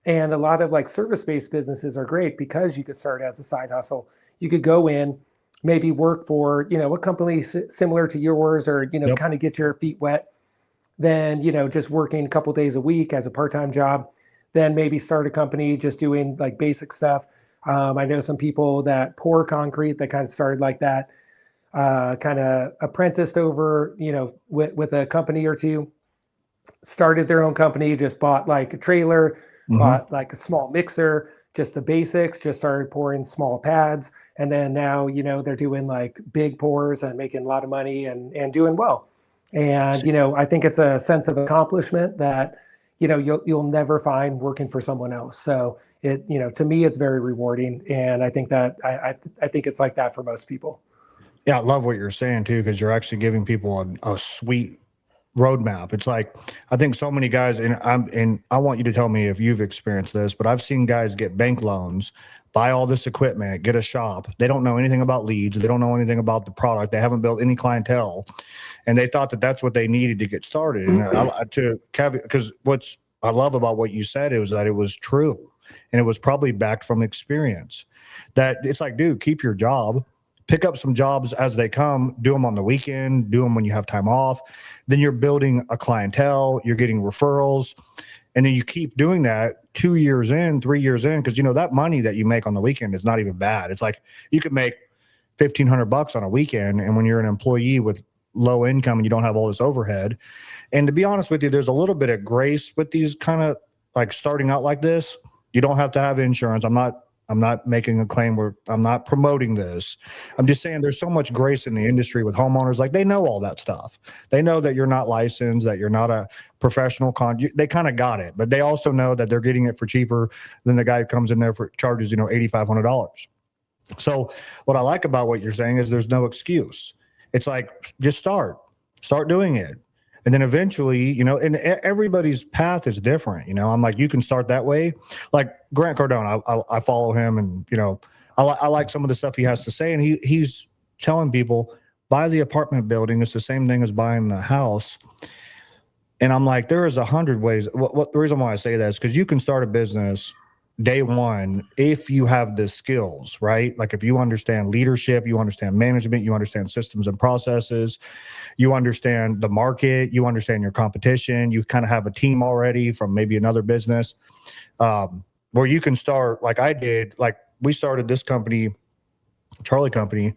And a lot of like service-based businesses are great because you could start as a side hustle. You could go in, maybe work for, a company similar to yours, or, kind of get your feet wet. Then, just working a couple days a week as a part-time job. Then maybe start a company just doing like basic stuff. I know some people that pour concrete that kind of started like that. Kind of apprenticed over, with a company or two, started their own company, just bought like a trailer, bought like a small mixer, just the basics, just started pouring small pads. And then now, they're doing like big pours and making a lot of money and doing well. And, I think it's a sense of accomplishment that, you'll never find working for someone else. So to me, it's very rewarding. And I think that I think it's like that for most people. Yeah, I love what you're saying too, because you're actually giving people a sweet roadmap. It's like, I think so many guys, and I want you to tell me if you've experienced this, but I've seen guys get bank loans, buy all this equipment, get a shop. They don't know anything about leads. They don't know anything about the product. They haven't built any clientele, and they thought that that's what they needed to get started. And because what's I love about what you said is that it was true, and it was probably backed from experience. That it's like, dude, keep your job, pick up some jobs as they come, do them on the weekend, do them when you have time off. Then you're building a clientele, you're getting referrals, and then you keep doing that 2 years in, 3 years in, because that money that you make on the weekend is not even bad. It's like you could make $1,500 on a weekend, and when you're an employee with low income and you don't have all this overhead. And to be honest with you, there's a little bit of grace with these kind of like starting out like this. You don't have to have insurance. I'm not making a claim where I'm not promoting this. I'm just saying there's so much grace in the industry with homeowners. Like, they know all that stuff. They know that you're not licensed, that you're not a professional they kind of got it, but they also know that they're getting it for cheaper than the guy who comes in there for charges, $8,500. So what I like about what you're saying is there's no excuse. It's like, just start doing it. And then eventually, and everybody's path is different. I'm like, you can start that way. Like Grant Cardone, I follow him, and I like some of the stuff he has to say. And he's telling people, buy the apartment building. It's the same thing as buying the house. And I'm like, there is 100 ways. What the reason why I say that is because you can start a business day one if you have the skills, right? Like if you understand leadership, you understand management, you understand systems and processes, you understand the market, you understand your competition, you kind of have a team already from maybe another business, where you can start like I did. Like we started this company, Charlie Company,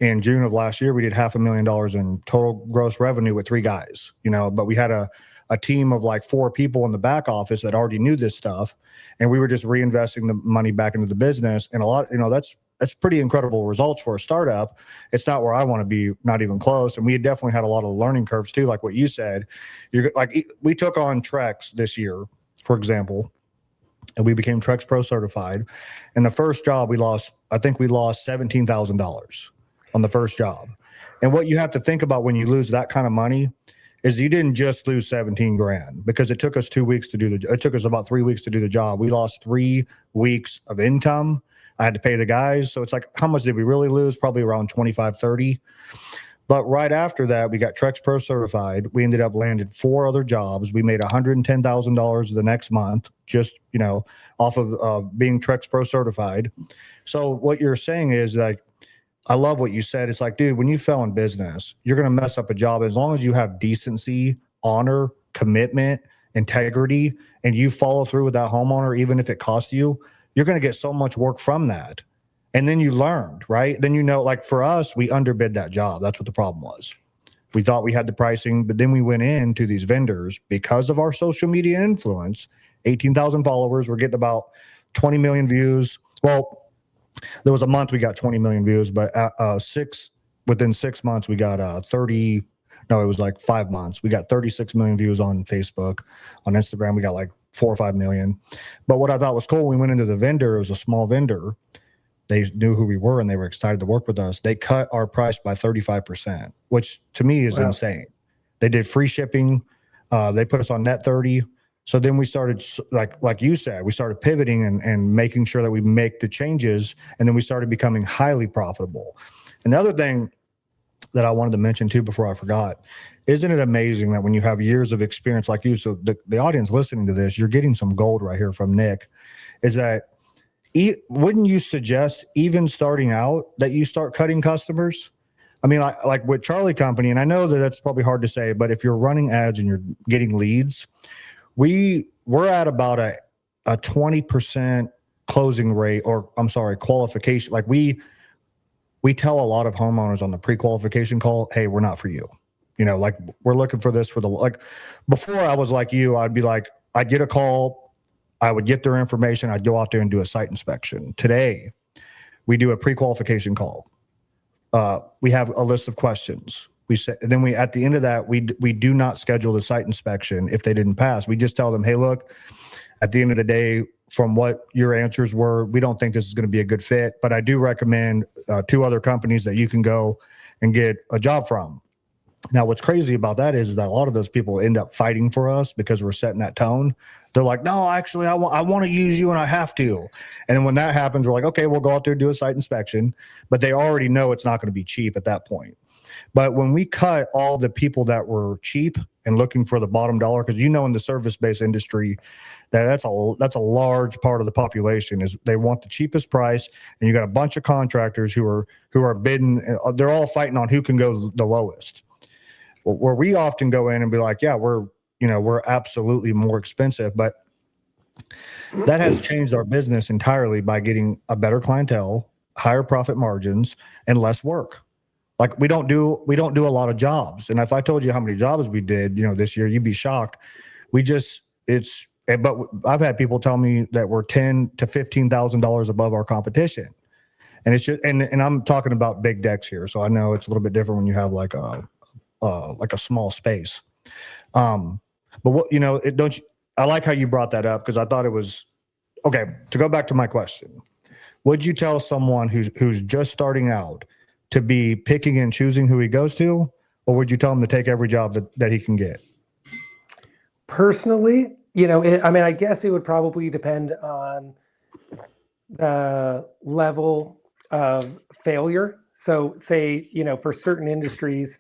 in June of last year. We did $500,000 in total gross revenue with 3 guys, but we had a team of like 4 people in the back office that already knew this stuff. And we were just reinvesting the money back into the business. And a lot, that's pretty incredible results for a startup. It's not where I want to be, not even close. And we definitely had a lot of learning curves too. Like what you said, we took on Trex this year, for example, and we became Trex Pro certified. And the first job I think we lost $17,000 on the first job. And what you have to think about when you lose that kind of money is you didn't just lose 17 grand, because it took us 2 weeks it took us about 3 weeks to do the job. We lost 3 weeks of income. I had to pay the guys. So it's like, how much did we really lose? Probably around 25, 30. But right after that, we got Trex Pro certified. We ended up landing 4 other jobs. We made $110,000 the next month, just, off of being Trex Pro certified. So what you're saying is like, I love what you said. It's like, dude, when you fail in business, you're going to mess up a job. As long as you have decency, honor, commitment, integrity, and you follow through with that homeowner, even if it costs you, you're going to get so much work from that. And then you learned, right? Then like for us, we underbid that job. That's what the problem was. We thought we had the pricing, but then we went into these vendors because of our social media influence. 18,000 followers. We're getting about 20 million views. Well, there was a month we got 20 million views, but within 6 months we got it was like 5 months. We got 36 million views on Facebook. On Instagram, we got like 4 or 5 million. But what I thought was cool, we went into the vendor. It was a small vendor. They knew who we were and they were excited to work with us. They cut our price by 35%, which to me is insane. They did free shipping. They put us on net 30. So then we started, like you said, we started pivoting and making sure that we make the changes. And then we started becoming highly profitable. Another thing that I wanted to mention too, before I forgot, isn't it amazing that when you have years of experience like you, so the audience listening to this, you're getting some gold right here from Nick, is that wouldn't you suggest even starting out that you start cutting customers? I mean, like with Charlie Company, and I know that that's probably hard to say, but if you're running ads and you're getting leads, we're at about a 20% closing rate, or I'm sorry, qualification. Like we tell a lot of homeowners on the pre-qualification call, hey, we're not for you. Like we're looking for this before I was like you, I'd be like, I'd get a call, I would get their information, I'd go out there and do a site inspection. Today, we do a pre-qualification call. We have a list of questions. At the end of that, we do not schedule the site inspection if they didn't pass. We just tell them, hey, look, at the end of the day, from what your answers were, we don't think this is going to be a good fit, but I do recommend 2 other companies that you can go and get a job from. Now, what's crazy about that is that a lot of those people end up fighting for us because we're setting that tone. They're like, no, actually, I want to use you and I have to. And then when that happens, we're like, okay, we'll go out there, do a site inspection. But they already know it's not going to be cheap at that point. But when we cut all the people that were cheap and looking for the bottom dollar, because in the service-based industry, that's a large part of the population is they want the cheapest price, and you got a bunch of contractors who are bidding. They're all fighting on who can go the lowest. Where we often go in and be like, yeah, we're absolutely more expensive, but that has changed our business entirely by getting a better clientele, higher profit margins, and less work. Like we don't do a lot of jobs. And if I told you how many jobs we did, this year, you'd be shocked. But I've had people tell me that we're $10,000 to $15,000 above our competition. And it's just, and I'm talking about big decks here. So I know it's a little bit different when you have like a small space. But what, I like how you brought that up because I thought it was okay. To go back to my question, would you tell someone who's just starting out to be picking and choosing who he goes to, or would you tell him to take every job that he can get? Personally, I guess it would probably depend on the level of failure. So say, for certain industries,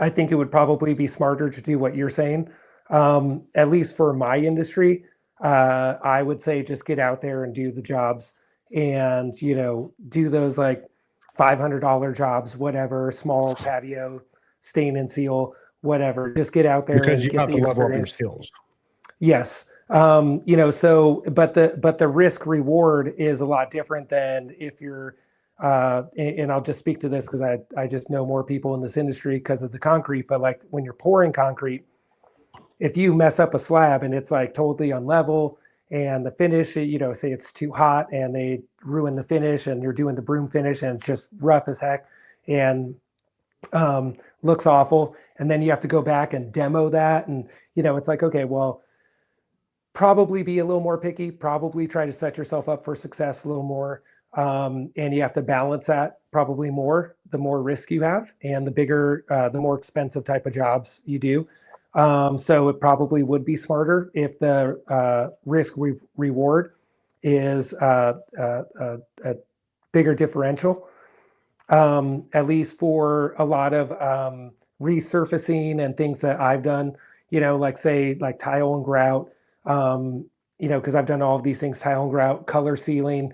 I think it would probably be smarter to do what you're saying. At least for my industry, I would say just get out there and do the jobs and, do those like $500 jobs, whatever, small patio, stain and seal, whatever. Just get out there because and you get have the to level up your experience. skills. Yes. But the risk reward is a lot different than if you're, and I'll just speak to this because I just know more people in this industry because of the concrete, but like when you're pouring concrete, if you mess up a slab and it's like totally unlevel and the finish, say it's too hot and they ruin the finish and you're doing the broom finish and it's just rough as heck and looks awful. And then you have to go back and demo that. And, it's like, okay, well, probably be a little more picky, probably try to set yourself up for success a little more. And you have to balance that probably more, the more risk you have and the bigger, the more expensive type of jobs you do. So it probably would be smarter if the risk reward is a bigger differential, at least for a lot of resurfacing and things that I've done, like say like tile and grout, because I've done all of these things, tile and grout, color sealing,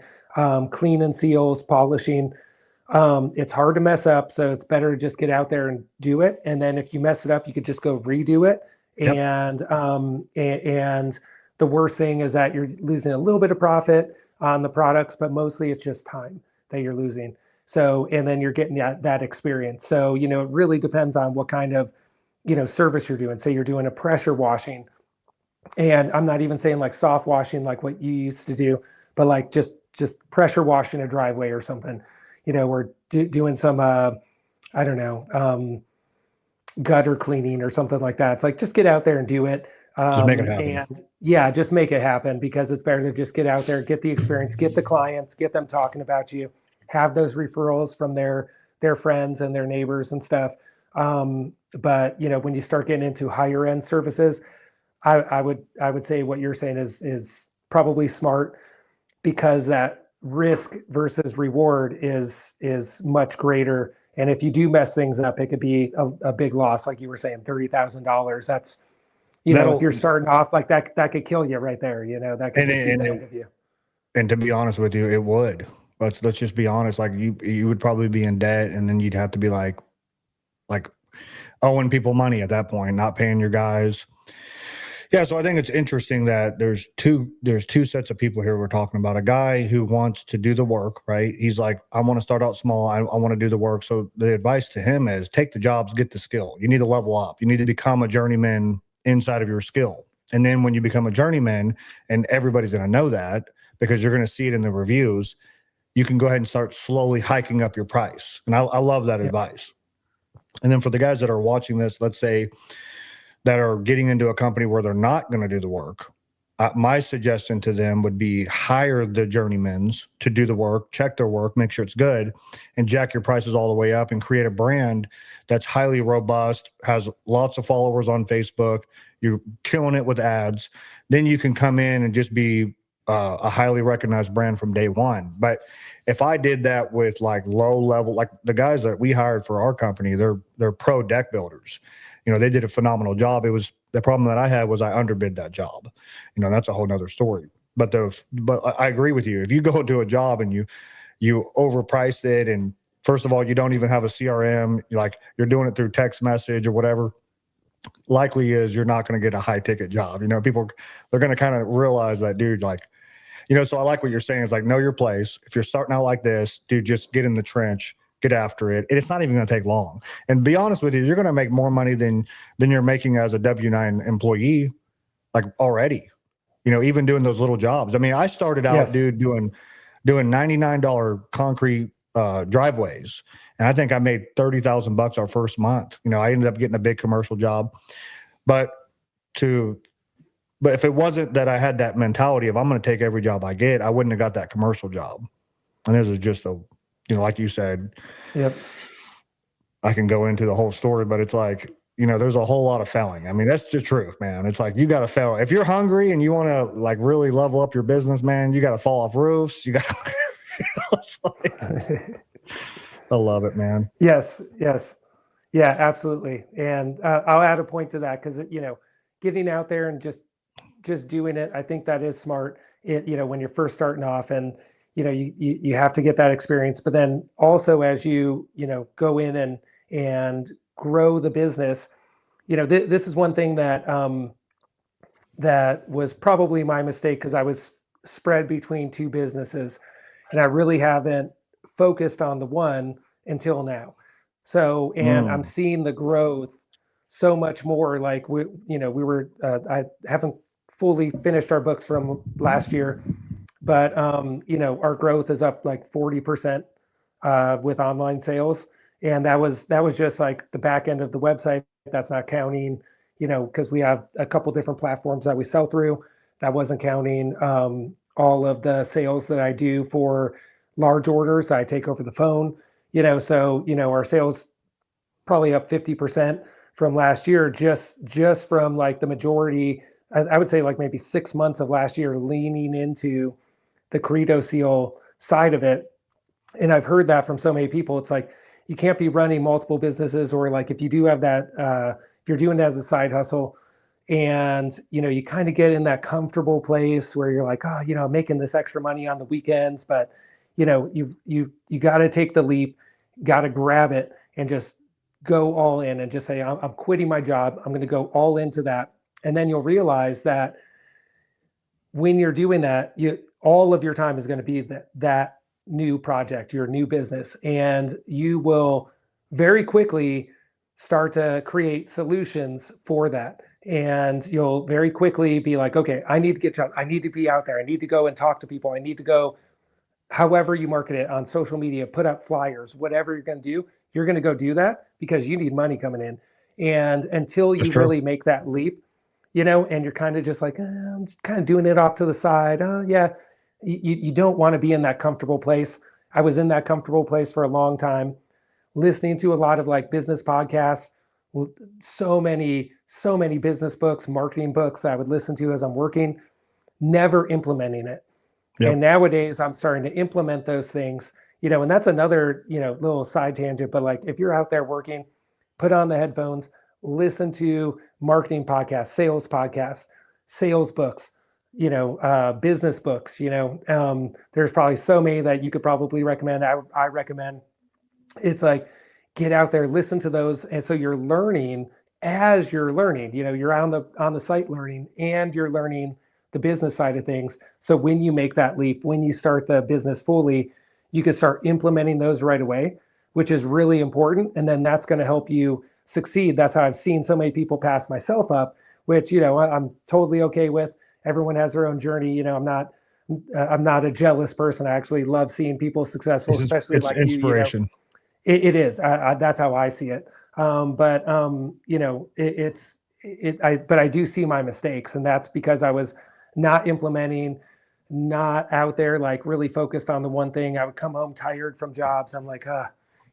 clean and seals, polishing. It's hard to mess up, so it's better to just get out there and do it. And then if you mess it up, you could just go redo it. Yep. And the worst thing is that you're losing a little bit of profit on the products, but mostly it's just time that you're losing. So, and then you're getting that experience. So, it really depends on what kind of, service you're doing. Say you're doing a pressure washing, and I'm not even saying like soft washing, like what you used to do, but like just pressure washing a driveway or something. We're doing some, I don't know, gutter cleaning or something like that. It's like, just get out there and do it. Just make it happen. And yeah, just make it happen because it's better to just get out there, get the experience, get the clients, get them talking about you, have those referrals from their friends and their neighbors and stuff. But when you start getting into higher end services, I would say what you're saying is probably smart because that risk versus reward is much greater. And if you do mess things up, it could be a big loss, like you were saying, $30,000. That's, if you're starting off like that could kill you right there. That could just be the end of you. And to be honest with you, it would. Let's just be honest. Like you would probably be in debt, and then you'd have to be like owing people money at that point, not paying your guys. Yeah, so I think it's interesting that there's two sets of people here we're talking about. A guy who wants to do the work, right? He's like, I want to start out small. I want to do the work. So the advice to him is take the jobs, get the skill. You need to level up. You need to become a journeyman inside of your skill. And then when you become a journeyman, and everybody's going to know that because you're going to see it in the reviews, you can go ahead and start slowly hiking up your price. And I love that advice. And then for the guys that are watching this, let's say, that are getting into a company where they're not going to do the work, my suggestion to them would be hire the journeymans to do the work, check their work, make sure it's good, and jack your prices all the way up and create a brand that's highly robust, has lots of followers on Facebook. You're killing it with ads. Then you can come in and just be a highly recognized brand from day one. But if I did that with like low level, like the guys that we hired for our company, they're pro deck builders. They did a phenomenal job. It was the problem that I had was I underbid that job. That's a whole nother story. But I agree with you. If you go do a job and you overpriced it, and first of all, you don't even have a CRM, like you're doing it through text message or whatever, likely is you're not going to get a high ticket job. People, they're going to kind of realize that, dude, like, so I like what you're saying is like, know your place. If you're starting out like this, dude, just get in the trench, get after it. And it's not even going to take long. And be honest with you, you're going to make more money than you're making as a W-9 employee, like already, even doing those little jobs. I mean, I started out, Yes. dude, doing $99 concrete driveways. And I think I made $30,000 our first month. I ended up getting a big commercial job, but if it wasn't that I had that mentality of I'm going to take every job I get, I wouldn't have got that commercial job. And this is just like you said, Yep. I can go into the whole story, but it's like, there's a whole lot of failing. I mean, that's the truth, man. It's like, you got to fail. If you're hungry and you want to like really level up your business, man, you got to fall off roofs. You got to, I love it, man. Yes. Yeah, absolutely. And I'll add a point to that because, getting out there and just doing it, I think that is smart. When you're first starting off, and you have to get that experience, but then also as you go in and grow the business, this is one thing that that was probably my mistake, because I was spread between two businesses, and I really haven't focused on the one until now. So, and I'm seeing the growth so much more. Like I haven't fully finished our books from last year, but our growth is up like 40% with online sales, and that was just like the back end of the website. That's not counting, because we have a couple different platforms that we sell through. That wasn't counting all of the sales that I do for large orders that I take over the phone. So our sales probably up 50% from last year, just from like the majority. I would say like maybe 6 months of last year leaning into the Credo Seal side of it. And I've heard that from so many people. It's like, you can't be running multiple businesses, or like if you do have that, if you're doing it as a side hustle, and you kind of get in that comfortable place where you're like, oh, I'm making this extra money on the weekends, but you got to take the leap, got to grab it and just go all in and just say, I'm quitting my job. I'm going to go all into that. And then you'll realize that when you're doing that, all of your time is going to be that new project, your new business, and you will very quickly start to create solutions for that. And you'll very quickly be like, okay, I need to get jobs. I need to be out there. I need to go and talk to people. I need to go, however you market it on social media, put up flyers, whatever you're going to do, you're going to go do that because you need money coming in. And until you really make that leap, and you're kind of just like, I'm just kind of doing it off to the side. Oh yeah. You don't want to be in that comfortable place. I was in that comfortable place for a long time, listening to a lot of like business podcasts, so many business books, marketing books I would listen to as I'm working, never implementing it. Yep. And nowadays I'm starting to implement those things, and that's another, little side tangent, but like if you're out there working, put on the headphones, listen to marketing podcasts, sales books, business books, there's probably so many that you could probably recommend. I recommend. It's like, get out there, listen to those. And so you're learning as you're learning, you're on the site learning, and you're learning the business side of things. So when you make that leap, when you start the business fully, you can start implementing those right away, which is really important. And then that's going to help you succeed. That's how I've seen so many people pass myself up, which, I'm totally okay with. Everyone has their own journey. I'm not a jealous person. I actually love seeing people successful, especially like inspiration. It is. That's how I see it. But I do see my mistakes, and that's because I was not implementing, not out there like really focused on the one thing. I would come home tired from jobs. I'm like, I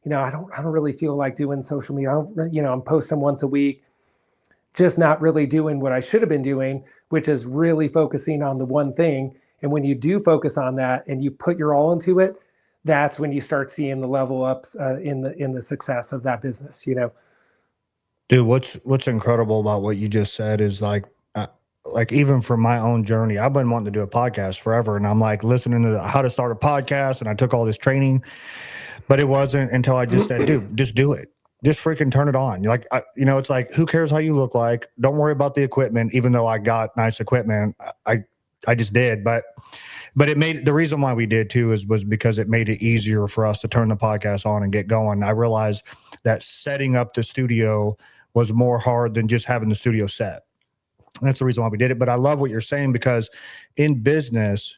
don't really feel like doing social media. I'm posting once a week, just not really doing what I should have been doing, which is really focusing on the one thing. And when you do focus on that and you put your all into it, that's when you start seeing the level ups in the success of that business. Dude, what's incredible about what you just said is like even for my own journey, I've been wanting to do a podcast forever, and I'm like listening to how to start a podcast, and I took all this training, but it wasn't until I just said, dude, just do it. Just freaking turn it on. You're like, it's like, who cares how you look like? Don't worry about the equipment, even though I got nice equipment. I just did, but it made, the reason why we did too was because it made it easier for us to turn the podcast on and get going. I realized that setting up the studio was more hard than just having the studio set. That's the reason why we did it. But I love what you're saying, because in business,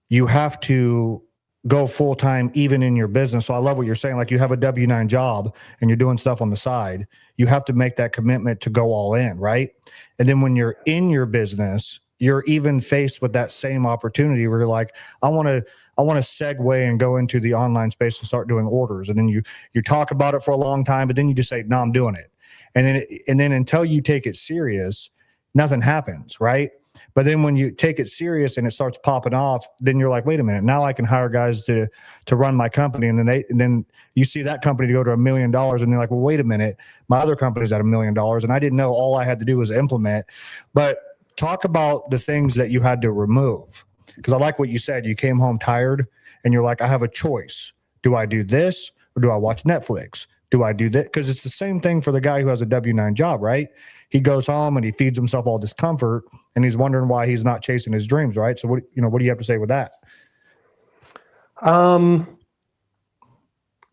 you have to go full time even in your business. So I love what you're saying. Like, you have a W-9 job and you're doing stuff on the side. You have to make that commitment to go all in, right? And then when you're in your business, you're even faced with that same opportunity where you're like, I want to segue and go into the online space and start doing orders. And then you talk about it for a long time, but then you just say, no, I'm doing it. And then until you take it serious, nothing happens, right? But then when you take it serious and it starts popping off, then you're like, wait a minute, now I can hire guys to run my company. And then you see that company to go to $1 million, and you're like, well, wait a minute, my other company's at $1 million, and I didn't know all I had to do was implement. But talk about the things that you had to remove, because I like what you said. You came home tired and you're like, I have a choice. Do I do this or do I watch Netflix? Do I do that? Because it's the same thing for the guy who has a W-9 job, right? He goes home and he feeds himself all discomfort, and he's wondering why he's not chasing his dreams, right? So what do you have to say with that?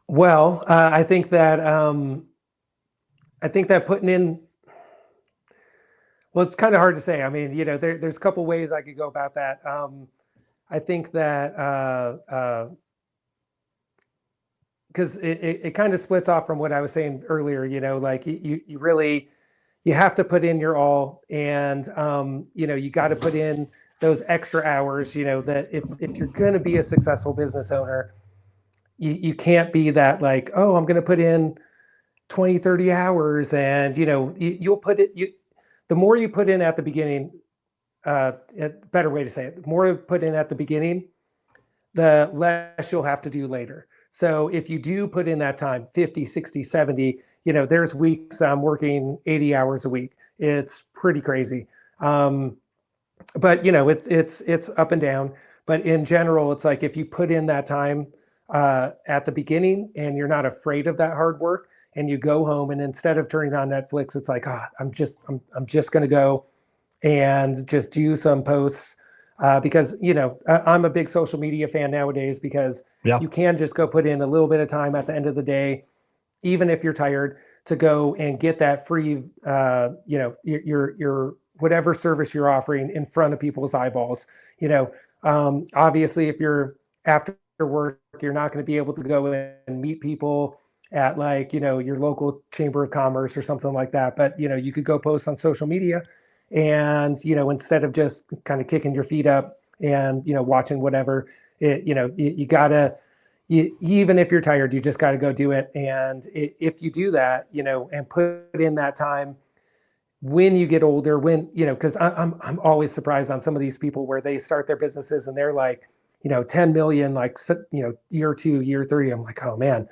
Well, I think that putting in, well, it's kind of hard to say. I mean, there's a couple ways I could go about that. I think that because it kind of splits off from what I was saying earlier, like you have to put in your all, and you got to put in those extra hours, that if you're going to be a successful business owner, you can't be that like, oh, I'm going to put in 20, 30 hours. And, you'll put it, the more you put in at the beginning, a better way to say it, the more you put in at the beginning, the less you'll have to do later. So if you do put in that time, 50, 60, 70, there's weeks I'm working 80 hours a week. It's pretty crazy. But it's up and down. But in general, it's like, if you put in that time at the beginning and you're not afraid of that hard work, and you go home and instead of turning on Netflix, it's like, I'm just going to go and just do some posts. Because, I'm a big social media fan nowadays, because you can just go put in a little bit of time at the end of the day, even if you're tired, to go and get that free, your whatever service you're offering in front of people's eyeballs. Obviously, if you're after work, you're not going to be able to go and meet people at your local chamber of commerce or something like that. But, you could go post on social media. And, instead of just kind of kicking your feet up and, watching whatever, you gotta, even if you're tired, you just got to go do it. And if you do that, and put in that time, when you get older, because I'm always surprised on some of these people where they start their businesses and they're like, 10 million, year 2, year 3. I'm like, oh man,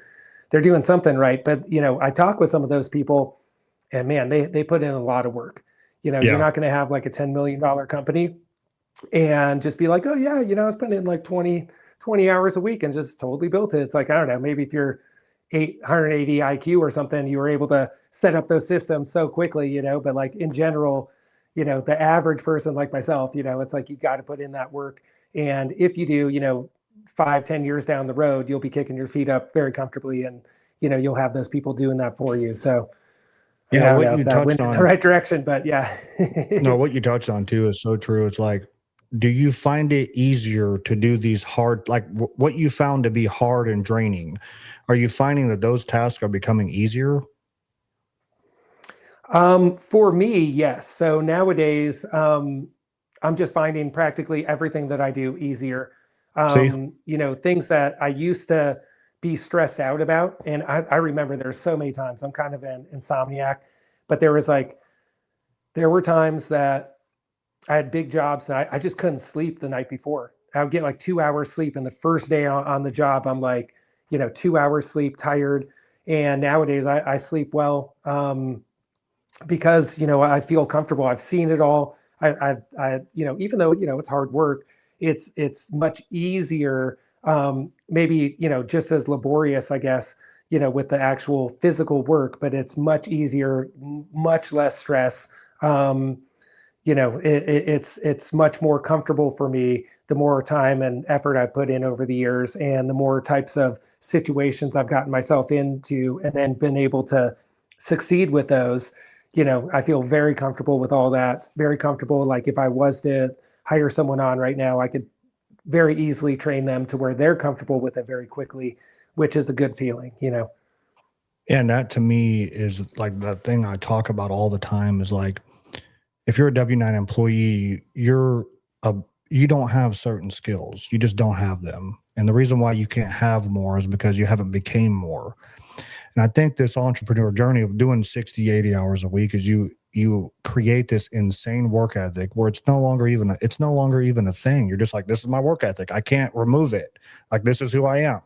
they're doing something right. But, I talk with some of those people, and man, they put in a lot of work. You're not going to have like a $10 million company and just be like, oh yeah, I was putting in like 20 hours a week and just totally built it. It's like, I don't know, maybe if you're 880 IQ or something, you were able to set up those systems so quickly, but like in general, the average person like myself, it's like, you got to put in that work. And if you do, 5-10 years down the road, you'll be kicking your feet up very comfortably, and, you'll have those people doing that for you. So yeah, what you touched on, the right direction, but yeah. No, what you touched on too is so true. It's like, do you find it easier to do these hard, like what you found to be hard and draining? Are you finding that those tasks are becoming easier? For me, yes. So nowadays, I'm just finding practically everything that I do easier. See, Things that I used to be stressed out about. And I remember there's so many times I'm kind of an insomniac, but there were times that I had big jobs and I just couldn't sleep the night before. I would get like 2 hours sleep. And the first day on the job, I'm like, 2 hours sleep, tired. And nowadays I sleep well. Because I feel comfortable. I've seen it all. Even though it's hard work, it's much easier. Maybe just as laborious, I guess, with the actual physical work, but it's much easier, much less stress. It's much more comfortable for me the more time and effort I put in over the years, and the more types of situations I've gotten myself into, and then been able to succeed with those. I feel very comfortable with all that. Very comfortable. Like if I was to hire someone on right now, I could very easily train them to where they're comfortable with it very quickly, which is a good feeling. and that to me is like the thing I talk about all the time is like, if you're a W-9 employee, you don't have certain skills. You just don't have them. And the reason why you can't have more is because you haven't became more. And I think this entrepreneur journey of doing 60, 80 hours a week is you create this insane work ethic where it's no longer even a thing. You're just like, this is my work ethic. I can't remove it. Like, this is who I am.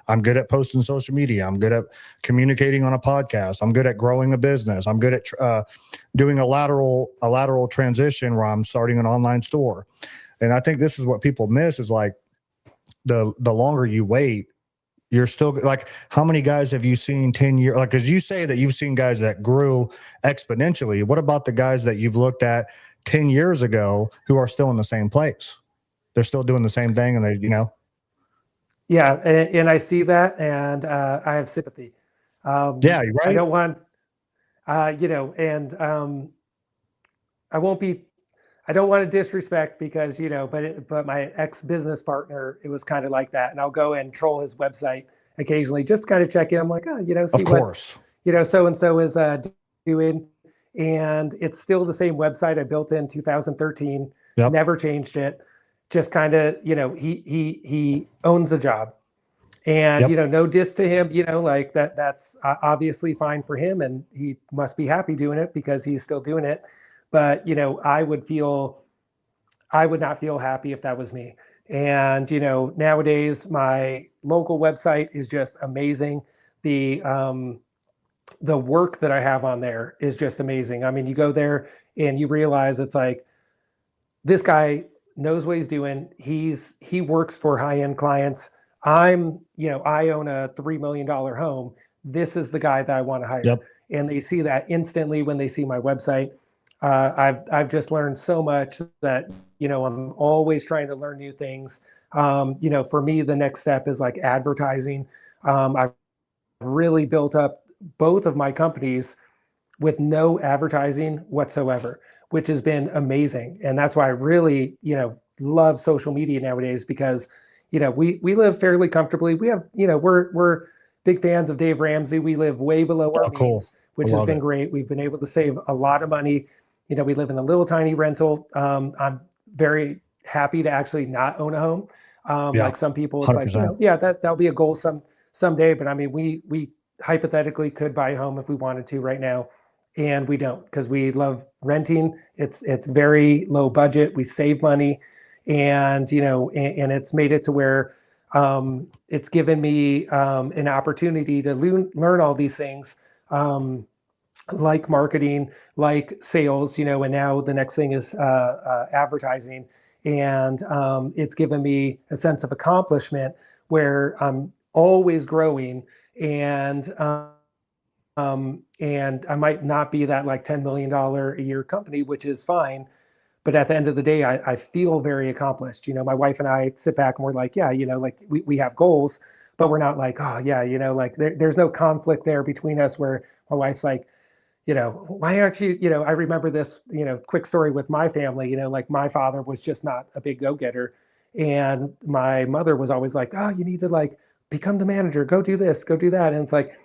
I'm good at posting social media. I'm good at communicating on a podcast. I'm good at growing a business. I'm good at doing a lateral transition where I'm starting an online store. And I think this is what people miss is like the longer you wait, you're still like, how many guys have you seen 10 years? Like, as you say that you've seen guys that grew exponentially. What about the guys that you've looked at 10 years ago who are still in the same place? They're still doing the same thing. And Yeah, and I see that, and I have sympathy. Yeah, you're I right. don't want, and I won't be. I don't want to disrespect because but my ex business partner, it was kind of like that, and I'll go and troll his website occasionally, just kind of check in. I'm like, see Of what course. so and so is doing, and it's still the same website I built in 2013. Yep. Never changed it. Just kind of, he owns a job. And Yep. no diss to him, like that's obviously fine for him, and he must be happy doing it because he's still doing it. But I would not feel happy if that was me. And nowadays my local website is just amazing. The work that I have on there is just amazing. I mean, you go there and you realize it's like, this guy knows what he's doing. He works for high-end clients. I own a $3 million home. This is the guy that I want to hire. Yep. And they see that instantly when they see my website. I've just learned so much that, I'm always trying to learn new things. For me, the next step is like advertising. I've really built up both of my companies with no advertising whatsoever, which has been amazing. And that's why I really, love social media nowadays, because, we live fairly comfortably. We have, we're big fans of Dave Ramsey. We live way below our means, which has been great. We've been able to save a lot of money. We live in a little tiny rental. I'm very happy to actually not own a home. Like some people, it's 100%. like, that'll be a goal someday. But I mean, we hypothetically could buy a home if we wanted to right now, and we don't, because we love renting. It's very low budget. We save money, and and it's made it to where it's given me an opportunity to learn all these things, like marketing, like sales, and now the next thing is advertising. And it's given me a sense of accomplishment where I'm always growing, and I might not be that like $10 million a year company, which is fine. But at the end of the day, I feel very accomplished. My wife and I sit back and we're like, like we have goals, but we're not like, oh yeah, like there's no conflict there between us where my wife's like, why aren't you, I remember this, quick story with my family, like my father was just not a big go-getter. And my mother was always like, oh, you need to like become the manager, go do this, go do that. And it's like,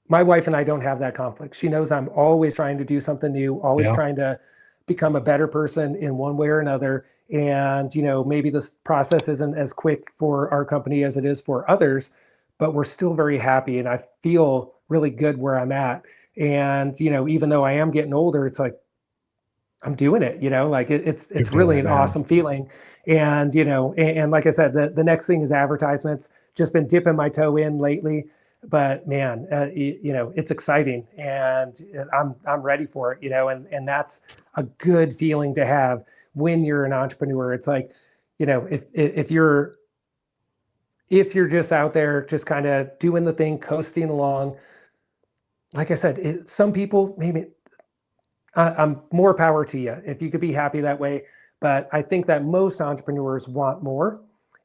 my wife and I don't have that conflict. She knows I'm always trying to do something new, always trying to become a better person in one way or another. And, maybe this process isn't as quick for our company as it is for others, but we're still very happy. And I feel really good where I'm at. And, even though I am getting older, it's like, I'm doing it, like it's You're really doing it, an man. awesome feeling. And, and like I said, the next thing is advertisements. Just been dipping my toe in lately, but man, it's exciting, and I'm ready for it, and that's a good feeling to have when you're an entrepreneur. It's like, if you're just out there, just kind of doing the thing, coasting along, like I said, some people maybe I'm more power to you if you could be happy that way. But I think that most entrepreneurs want more.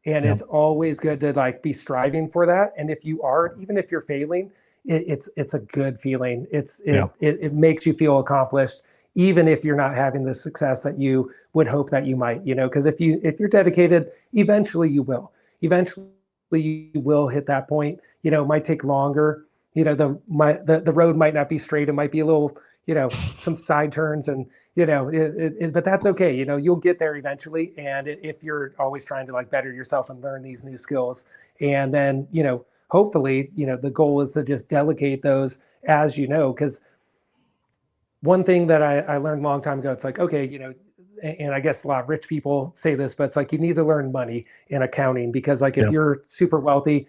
And Yep. it's always good to like be striving for that. And if you are, even if you're failing, it's a good feeling. Yep. It makes you feel accomplished, even if you're not having the success that you would hope that you might, because if you're dedicated, eventually you will. Eventually you will hit that point. It might take longer. The road might not be straight. It might be a little, some side turns, and but that's okay. You'll get there eventually. And if you're always trying to like better yourself and learn these new skills, and then hopefully the goal is to just delegate those as because one thing that I learned a long time ago, it's like, okay, and I guess a lot of rich people say this, but it's like you need to learn money and accounting, because like if Yep. you're super wealthy,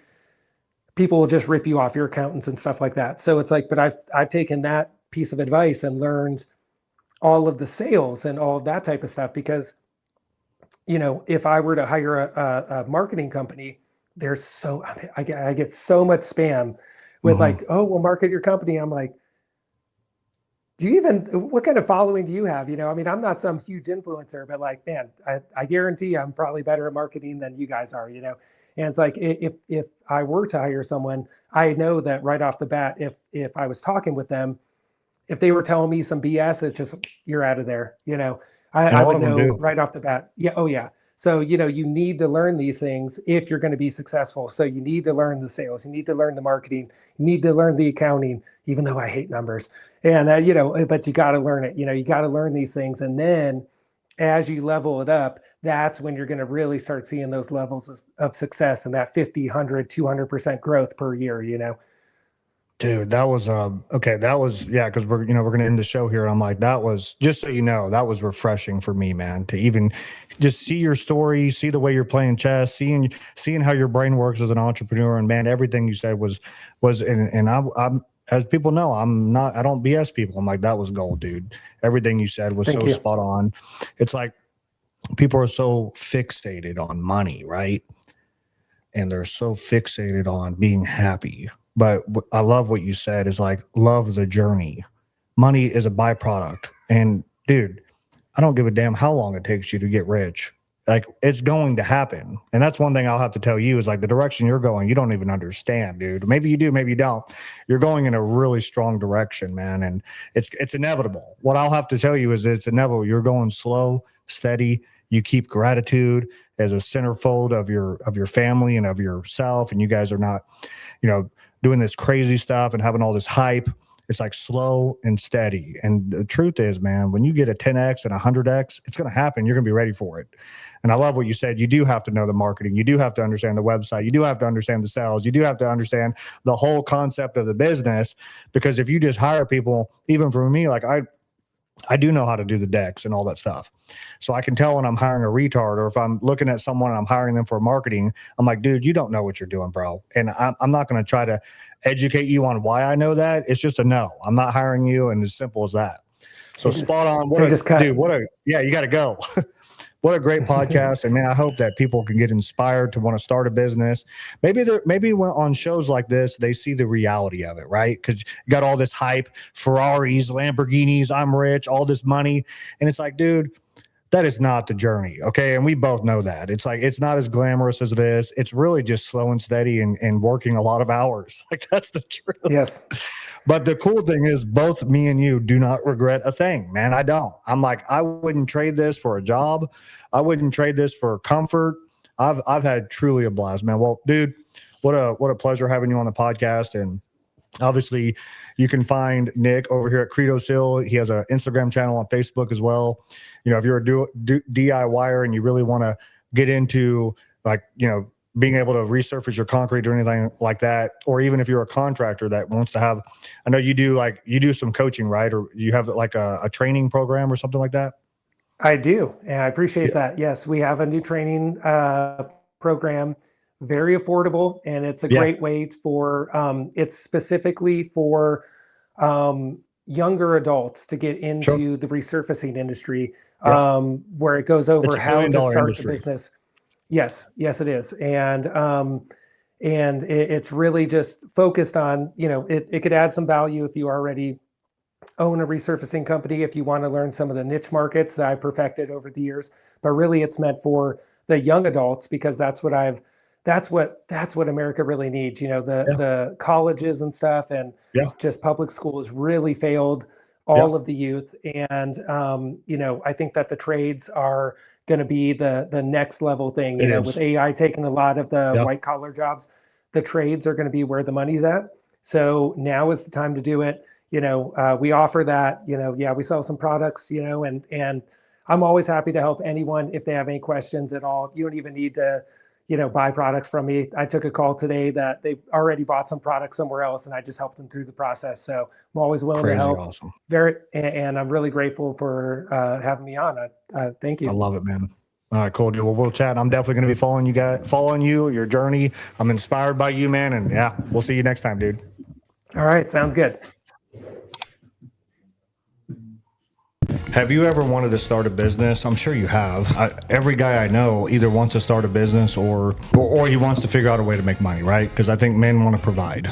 people will just rip you off, your accountants and stuff like that. So it's like, but I've taken that piece of advice and learned all of the sales and all of that type of stuff, because if I were to hire a marketing company, there's I get so much spam with like, oh, we'll market your company. I'm like, what kind of following do you have? I mean, I'm not some huge influencer, but like, man, I guarantee I'm probably better at marketing than you guys are, And it's like, if I were to hire someone, I know that right off the bat, if I was talking with them, if they were telling me some BS, it's just, you're out of there. And I a lot would of them know do. right off the bat. Yeah. Oh yeah. So, you need to learn these things if you're going to be successful. So you need to learn the sales, you need to learn the marketing, you need to learn the accounting, even though I hate numbers. And, but you got to learn it, you got to learn these things. And then as you level it up, that's when you're going to really start seeing those levels of success and that 50, 100, 200% growth per year, Dude, that was okay. That was, yeah, because we're gonna end the show here. And I'm like, that was, just so you know, that was refreshing for me, man, to even just see your story, see the way you're playing chess, seeing how your brain works as an entrepreneur. And man, everything you said was and I'm, as people know, I don't BS people. I'm like, that was gold, dude. Everything you said was Thank so you. spot on. It's like people are so fixated on money, right? And they're so fixated on being happy. But I love what you said is like, love the journey. Money is a byproduct. And dude, I don't give a damn how long it takes you to get rich. Like, it's going to happen. And that's one thing I'll have to tell you is like, the direction you're going, you don't even understand, dude. Maybe you do, maybe you don't. You're going in a really strong direction, man. And it's inevitable. What I'll have to tell you is it's inevitable. You're going slow, steady. You keep gratitude as a centerfold of your family and of yourself. And you guys are not, doing this crazy stuff and having all this hype. It's like slow and steady. And the truth is, man, when you get a 10X and a 100X, it's going to happen. You're going to be ready for it. And I love what you said. You do have to know the marketing. You do have to understand the website. You do have to understand the sales. You do have to understand the whole concept of the business, because if you just hire people, even for me, like I do know how to do the decks and all that stuff. So I can tell when I'm hiring a retard, or if I'm looking at someone and I'm hiring them for marketing, I'm like, dude, you don't know what you're doing, bro. And I'm not going to try to educate you on why I know that. It's just a no. I'm not hiring you. And as simple as that. So spot on. Yeah, you got to go. What a great podcast. And man, I hope that people can get inspired to want to start a business. Maybe on shows like this, they see the reality of it, right? Because you got all this hype, Ferraris, Lamborghinis, I'm rich, all this money. And it's like, dude, that is not the journey. Okay. And we both know that. It's like, it's not as glamorous as this. It's really just slow and steady and working a lot of hours. Like, that's the truth. Yes. But the cool thing is, both me and you do not regret a thing, man. I don't. I'm like, I wouldn't trade this for a job. I wouldn't trade this for comfort. I've had truly a blast, man. Well, dude, what a pleasure having you on the podcast. And Obviously, you can find Nick over here at Credo Seal. He has an Instagram channel on Facebook as well. If you're a DIYer and you really want to get into like, being able to resurface your concrete or anything like that, or even if you're a contractor that wants to have, I know you do some coaching, right? Or you have like a training program or something like that? I do, and I appreciate that. Yes, we have a new training program, very affordable, and it's a great way for, it's specifically for younger adults to get into the resurfacing industry, where it goes over how to start the business. Yes, it is. And it's really just focused on, it could add some value if you already own a resurfacing company, if you want to learn some of the niche markets that I perfected over the years. But really it's meant for the young adults, because that's what America really needs. The colleges and stuff, and just public schools really failed all of the youth. And I think that the trades are going to be the next level thing. With AI taking a lot of the white collar jobs, the trades are going to be where the money's at. So now is the time to do it. We offer that. We sell some products. And I'm always happy to help anyone if they have any questions at all. You don't even need to buy products from me. I took a call today that they already bought some products somewhere else, and I just helped them through the process. So I'm always willing to help. Awesome. And I'm really grateful for having me on. Thank you. I love it, man. All right, cool, dude. Well, we'll chat. I'm definitely going to be following you, your journey. I'm inspired by you, man. And we'll see you next time, dude. All right. Sounds good. Have you ever wanted to start a business? I'm sure you have. Every guy I know either wants to start a business or he wants to figure out a way to make money, right? Because I think men want to provide,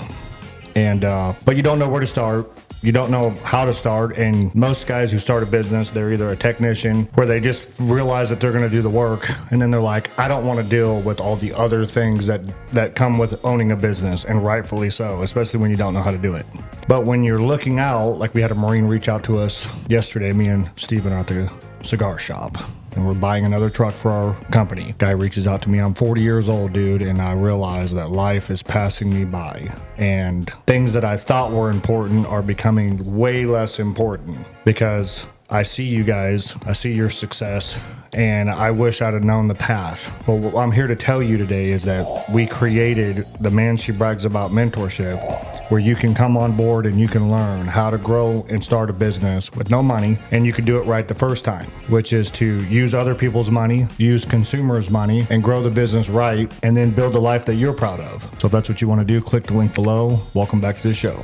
but you don't know where to start. You don't know how to start. And most guys who start a business, they're either a technician where they just realize that they're going to do the work. And then they're like, I don't want to deal with all the other things that come with owning a business. And rightfully so, especially when you don't know how to do it. But when you're looking out, like we had a Marine reach out to us yesterday, me and Steven are at the cigar shop. And we're buying another truck for our company. Guy reaches out to me. I'm 40 years old, dude, and I realize that life is passing me by. And things that I thought were important are becoming way less important because I see you guys, I see your success, and I wish I'd have known the path. Well, what I'm here to tell you today is that we created the Man She Brags About mentorship, where you can come on board and you can learn how to grow and start a business with no money, and you can do it right the first time, which is to use other people's money, use consumers' money, and grow the business right, and then build a life that you're proud of. So if that's what you want to do, click the link below. Welcome back to the show.